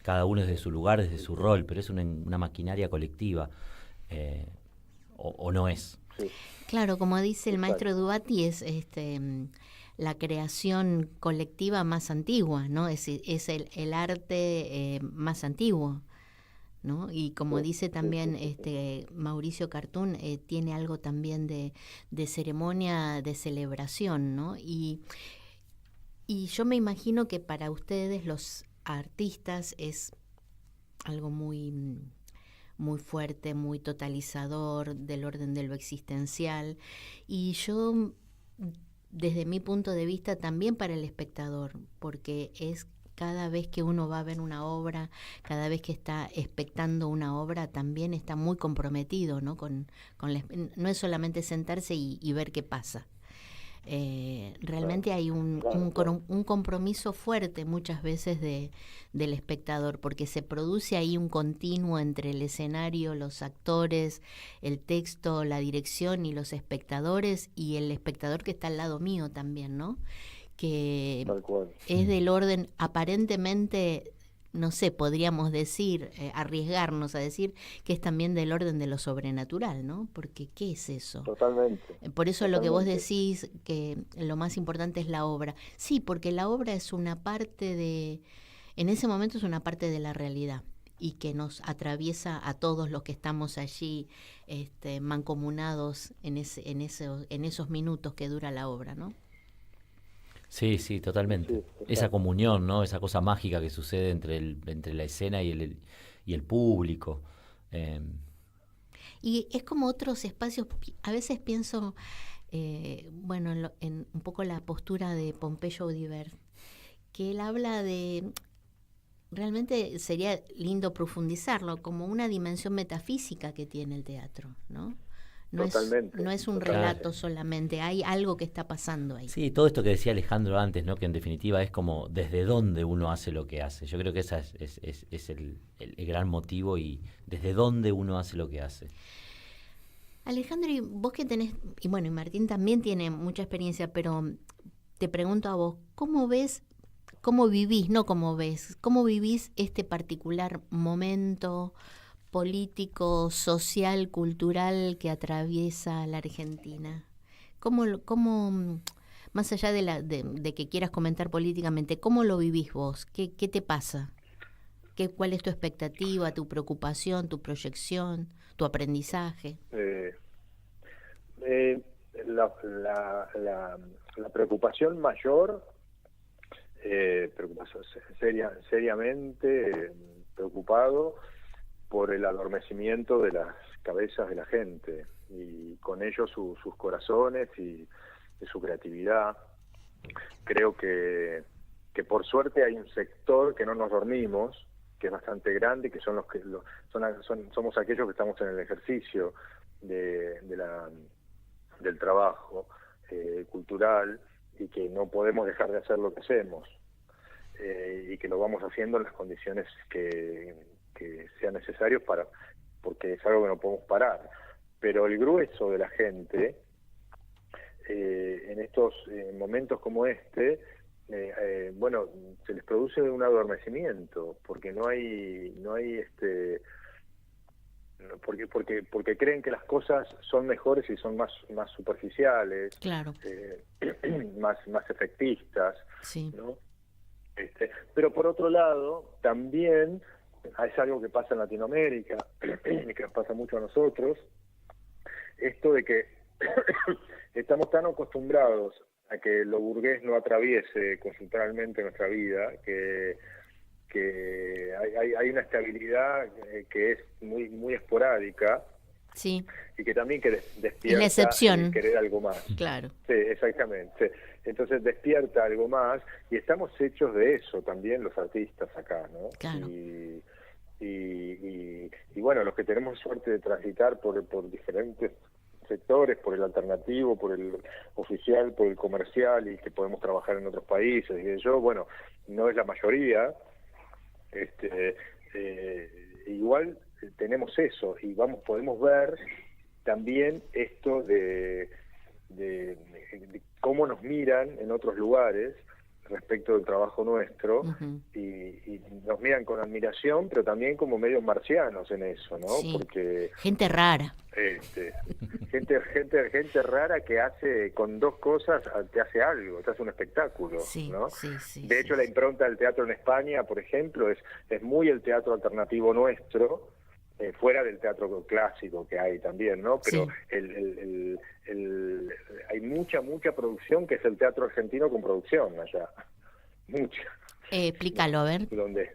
Cada uno desde su lugar, desde su rol, pero es una maquinaria colectiva, o no es. Sí. Claro, como dice el Exacto. maestro Dubati, es la creación colectiva más antigua, ¿no? Es el arte más antiguo, ¿no? Y como Sí, dice sí, también sí. Mauricio Cartún, tiene algo también de ceremonia, de celebración, ¿no? Y yo me imagino que para ustedes, los artistas, es algo muy fuerte, muy totalizador, del orden de lo existencial. Y yo, desde mi punto de vista, también para el espectador, porque es cada vez que uno va a ver una obra, cada vez que está expectando una obra, también está muy comprometido, ¿no? No es solamente sentarse y ver qué pasa. Realmente hay un compromiso fuerte muchas veces del espectador, porque se produce ahí un continuo entre el escenario, los actores, el texto, la dirección y los espectadores, y el espectador que está al lado mío también, ¿no? Que Tal cual. es del orden, aparentemente, no sé, podríamos decir, arriesgarnos a decir que es también del orden de lo sobrenatural, ¿no? Porque ¿qué es eso? Totalmente. Por eso lo que vos Totalmente. decís, que lo más importante es la obra. Sí, porque la obra es una parte en ese momento es una parte de la realidad, y que nos atraviesa a todos los que estamos allí mancomunados en esos minutos que dura la obra, ¿no? Sí, sí, totalmente. Sí, exacto. Esa comunión, ¿no? Esa cosa mágica que sucede entre la escena y el público. Y es como otros espacios. A veces pienso, en un poco la postura de Pompeyo Audibert, que él habla de, realmente sería lindo profundizarlo, como una dimensión metafísica que tiene el teatro, ¿no? No Totalmente, es un totalmente. relato solamente, hay algo que está pasando ahí. Sí, todo esto que decía Alejandro antes, ¿no? Que en definitiva es como desde dónde uno hace lo que hace. Yo creo que ese es el gran motivo, y desde dónde uno hace lo que hace. Alejandro, y vos que tenés, y Martín también tiene mucha experiencia, pero te pregunto a vos, ¿cómo vivís este particular momento político, social, cultural que atraviesa la Argentina? ¿Cómo más allá de que quieras comentar políticamente, cómo lo vivís vos? ¿Qué te pasa? ¿Cuál es tu expectativa, tu preocupación, tu proyección, tu aprendizaje? La preocupación mayor seriamente preocupado por el adormecimiento de las cabezas de la gente y con ello sus corazones y su creatividad. Creo que por suerte hay un sector que no nos dormimos, que es bastante grande, que son los que somos aquellos que estamos en el ejercicio del trabajo cultural y que no podemos dejar de hacer lo que hacemos, y que lo vamos haciendo en las condiciones que sean necesarias porque es algo que no podemos parar. Pero el grueso de la gente, en estos momentos como este, se les produce un adormecimiento, porque no hay porque creen que las cosas son mejores y son más superficiales, claro, más efectistas, sí, ¿no? Pero por otro lado, también es algo que pasa en Latinoamérica y que nos pasa mucho a nosotros, esto de que estamos tan acostumbrados a que lo burgués no atraviese conceptualmente nuestra vida, que hay una estabilidad que es muy esporádica, sí, y que también que despierta la excepción, querer algo más. Claro. Sí, exactamente. Entonces despierta algo más y estamos hechos de eso también los artistas acá, ¿no? Claro. Y bueno, los que tenemos suerte de transitar por diferentes sectores, por el alternativo, por el oficial, por el comercial, y que podemos trabajar en otros países, y bueno, no es la mayoría, igual tenemos eso, y podemos ver también esto de cómo nos miran en otros lugares respecto del trabajo nuestro, uh-huh, y nos miran con admiración, pero también como medios marcianos en eso, ¿no? Sí. Porque gente rara, gente rara que hace con dos cosas, te hace algo, te hace un espectáculo, sí, ¿no? sí, de hecho, la impronta del teatro en España, por ejemplo, es muy el teatro alternativo nuestro, fuera del teatro clásico que hay también, ¿no? Pero sí, hay mucha producción, que es el teatro argentino con producción allá, mucha. Explícalo, a ver. ¿Dónde?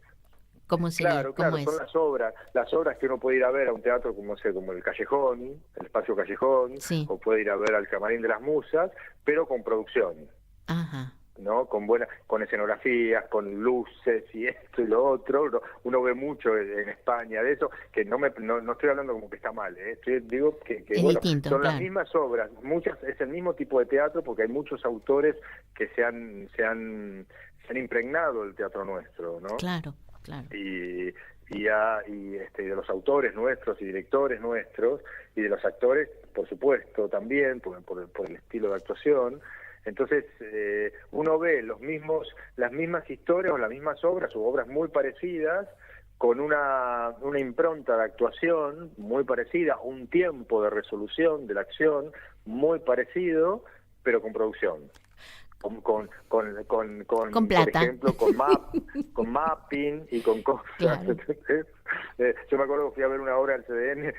¿Cómo sería? Claro, ¿Cómo es? son las obras que uno puede ir a ver a un teatro como el Callejón, el Espacio Callejón, sí, o puede ir a ver al Camarín de las Musas, pero con producción. Ajá. ¿No? Con escenografías, con luces y esto y lo otro. Uno ve mucho en España de eso, que no estoy hablando como que está mal, digo que es bueno, distinto, son claro, las mismas obras, es el mismo tipo de teatro, porque hay muchos autores que se han impregnado del teatro nuestro, ¿no? Claro. Y de los autores nuestros y directores nuestros, y de los actores, por supuesto, también, por el estilo de actuación. Entonces, uno ve las mismas historias o las mismas obras, o obras muy parecidas, con una impronta de actuación muy parecida, un tiempo de resolución de la acción muy parecido, pero con producción. Con plata, por ejemplo, con mapping y con cosas. Claro. Yo me acuerdo que fui a ver una obra del CDN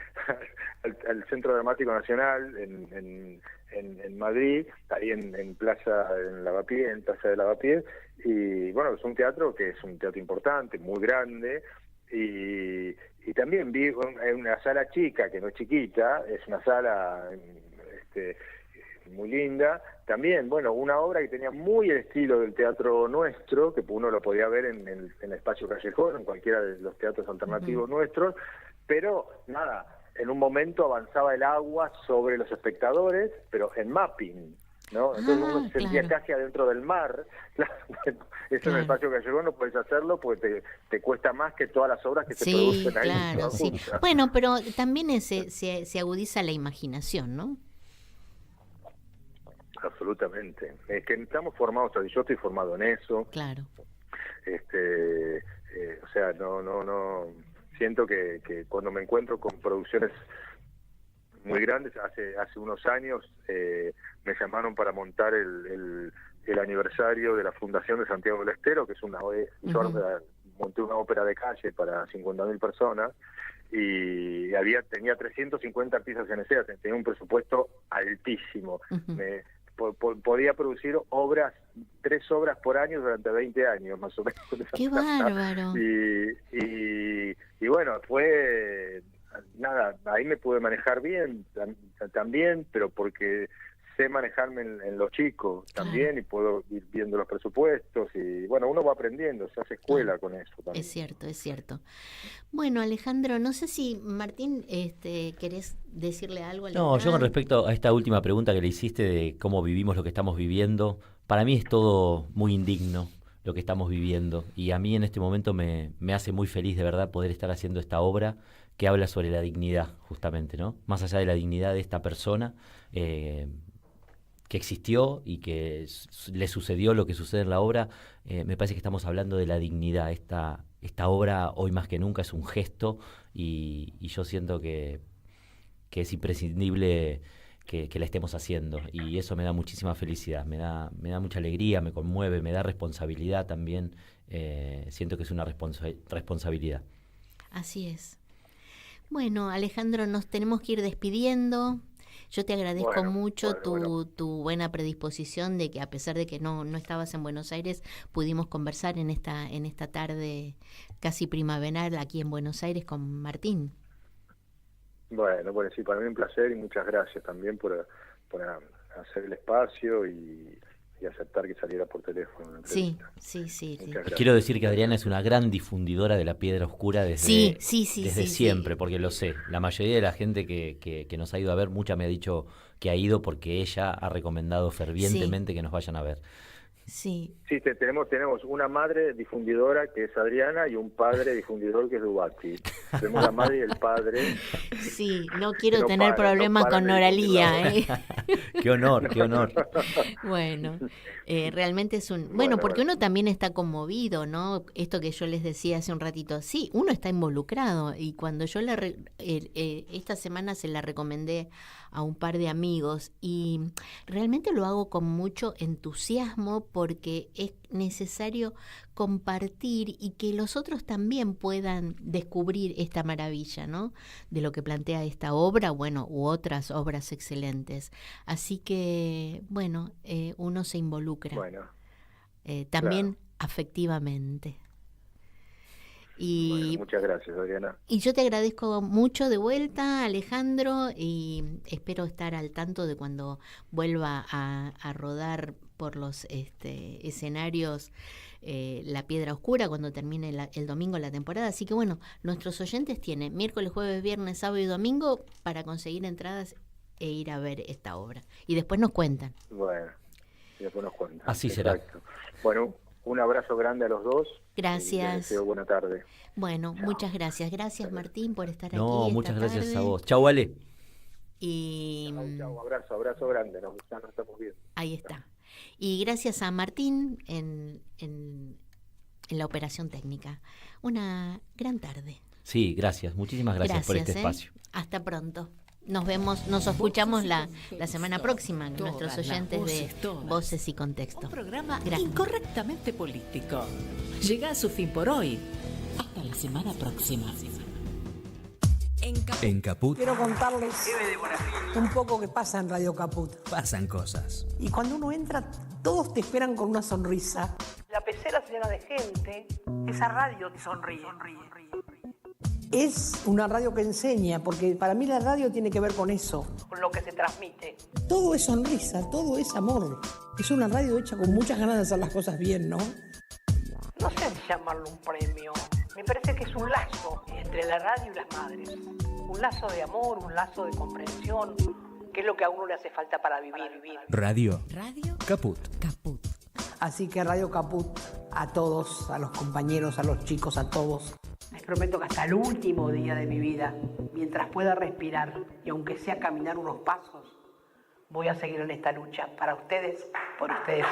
al Centro Dramático Nacional en Madrid, ahí en Plaza de Lavapiés, y bueno, es un teatro que es un teatro importante, muy grande, y también vi en una sala chica, que no es chiquita, es una sala muy linda, también, bueno, una obra que tenía muy el estilo del teatro nuestro, que uno lo podía ver en el Espacio Callejón, en cualquiera de los teatros alternativos nuestros, pero nada, en un momento avanzaba el agua sobre los espectadores, pero en mapping, ¿no? Entonces uno se sentía casi adentro del mar. Claro, eso en el Espacio Callejón no puedes hacerlo porque te cuesta más que todas las obras que se producen ahí. Claro, sí. Bueno, pero también se agudiza la imaginación, ¿no? Absolutamente. Es que estamos formados, yo estoy formado en eso. Claro. O sea, no siento que cuando me encuentro con producciones muy grandes, hace unos años me llamaron para montar el aniversario de la Fundación de Santiago del Estero, que es yo monté una ópera de calle para 50.000 personas, y tenía 350 artistas en escena, tenía un presupuesto altísimo. podía producir 3 obras por año durante 20 años, más o menos. ¡Qué bárbaro! Y bueno, fue... Nada, ahí me pude manejar bien también, pero porque sé manejarme en los chicos también, y puedo ir viendo los presupuestos, y bueno, uno va aprendiendo, se hace escuela con eso también. Es cierto. Bueno, Alejandro, no sé si Martín, ¿querés decirle algo? No, yo con respecto a esta última pregunta que le hiciste de cómo vivimos lo que estamos viviendo, para mí es todo muy indigno lo que estamos viviendo, y a mí en este momento me hace muy feliz de verdad poder estar haciendo esta obra que habla sobre la dignidad, justamente, ¿no? Más allá de la dignidad de esta persona que existió y que le sucedió lo que sucede en la obra, me parece que estamos hablando de la dignidad. Esta obra, hoy más que nunca, es un gesto, y yo siento que es imprescindible que la estemos haciendo, y eso me da muchísima felicidad, me da mucha alegría, me conmueve, me da responsabilidad también. Siento que es una responsabilidad. Así es. Bueno, Alejandro, nos tenemos que ir despidiendo. Yo te agradezco mucho tu buena predisposición, de que a pesar de que no estabas en Buenos Aires, pudimos conversar en esta tarde casi primaveral aquí en Buenos Aires con Martín. Bueno, sí, para mí un placer, y muchas gracias también por hacer el espacio y aceptar que saliera por teléfono. Sí. Quiero decir que Adriana es una gran difundidora de la piedra oscura desde siempre, porque lo sé. La mayoría de la gente que nos ha ido a ver, mucha me ha dicho que ha ido porque ella ha recomendado fervientemente que nos vayan a ver. Sí, tenemos una madre difundidora que es Adriana y un padre difundidor que es Dubati. Tenemos la madre y el padre. Sí, no quiero tener problemas con Noralía. Qué honor. Bueno, realmente es bueno, porque uno también está conmovido, ¿no? Esto que yo les decía hace un ratito, sí, uno está involucrado, y cuando yo esta semana se la recomendé a un par de amigos, y realmente lo hago con mucho entusiasmo, porque es necesario compartir y que los otros también puedan descubrir esta maravilla, ¿no? De lo que plantea esta obra, bueno, u otras obras excelentes. Así que, bueno, uno se involucra. También afectivamente. Y muchas gracias, Adriana. Y yo te agradezco mucho de vuelta, Alejandro, y espero estar al tanto de cuando vuelva a rodar por los escenarios La Piedra Oscura, cuando termine el domingo la temporada. Así que bueno, nuestros oyentes tienen miércoles, jueves, viernes, sábado y domingo para conseguir entradas e ir a ver esta obra. Y después nos cuentan. Bueno, y después nos cuentan. Así será. Exacto. Bueno, un abrazo grande a los dos. Gracias. Les deseo buena tarde. Bueno, muchas gracias. Gracias, Martín, por estar aquí. No, muchas gracias tarde. a vos. Chau, Ale. Y chau, abrazo grande. Ya nos estamos viendo. Ahí está. Y gracias a Martín en la operación técnica. Una gran tarde. Sí, gracias. Muchísimas gracias por este espacio. Hasta pronto. Nos vemos, nos escuchamos la semana próxima, nuestros oyentes de Voces y Contexto. Un programa incorrectamente político. Llega a su fin por hoy. Hasta la semana próxima. En Caput quiero contarles un poco que pasa en Radio Caput. pasan cosas. Y cuando uno entra, todos te esperan con una sonrisa. La pecera se llena de gente. Esa radio te sonríe. Es una radio que enseña, porque para mí la radio tiene que ver con eso, con lo que se transmite. Todo es sonrisa, todo es amor. Es una radio hecha con muchas ganas de hacer las cosas bien, ¿no? No sé si llamarlo un premio. Me parece que es un lazo entre la radio y las madres. Un lazo de amor, un lazo de comprensión, que es lo que a uno le hace falta para vivir. Radio Caput. Así que Radio Caput, a todos, a los compañeros, a los chicos, a todos. Les prometo que hasta el último día de mi vida, mientras pueda respirar y aunque sea caminar unos pasos, voy a seguir en esta lucha para ustedes, por ustedes.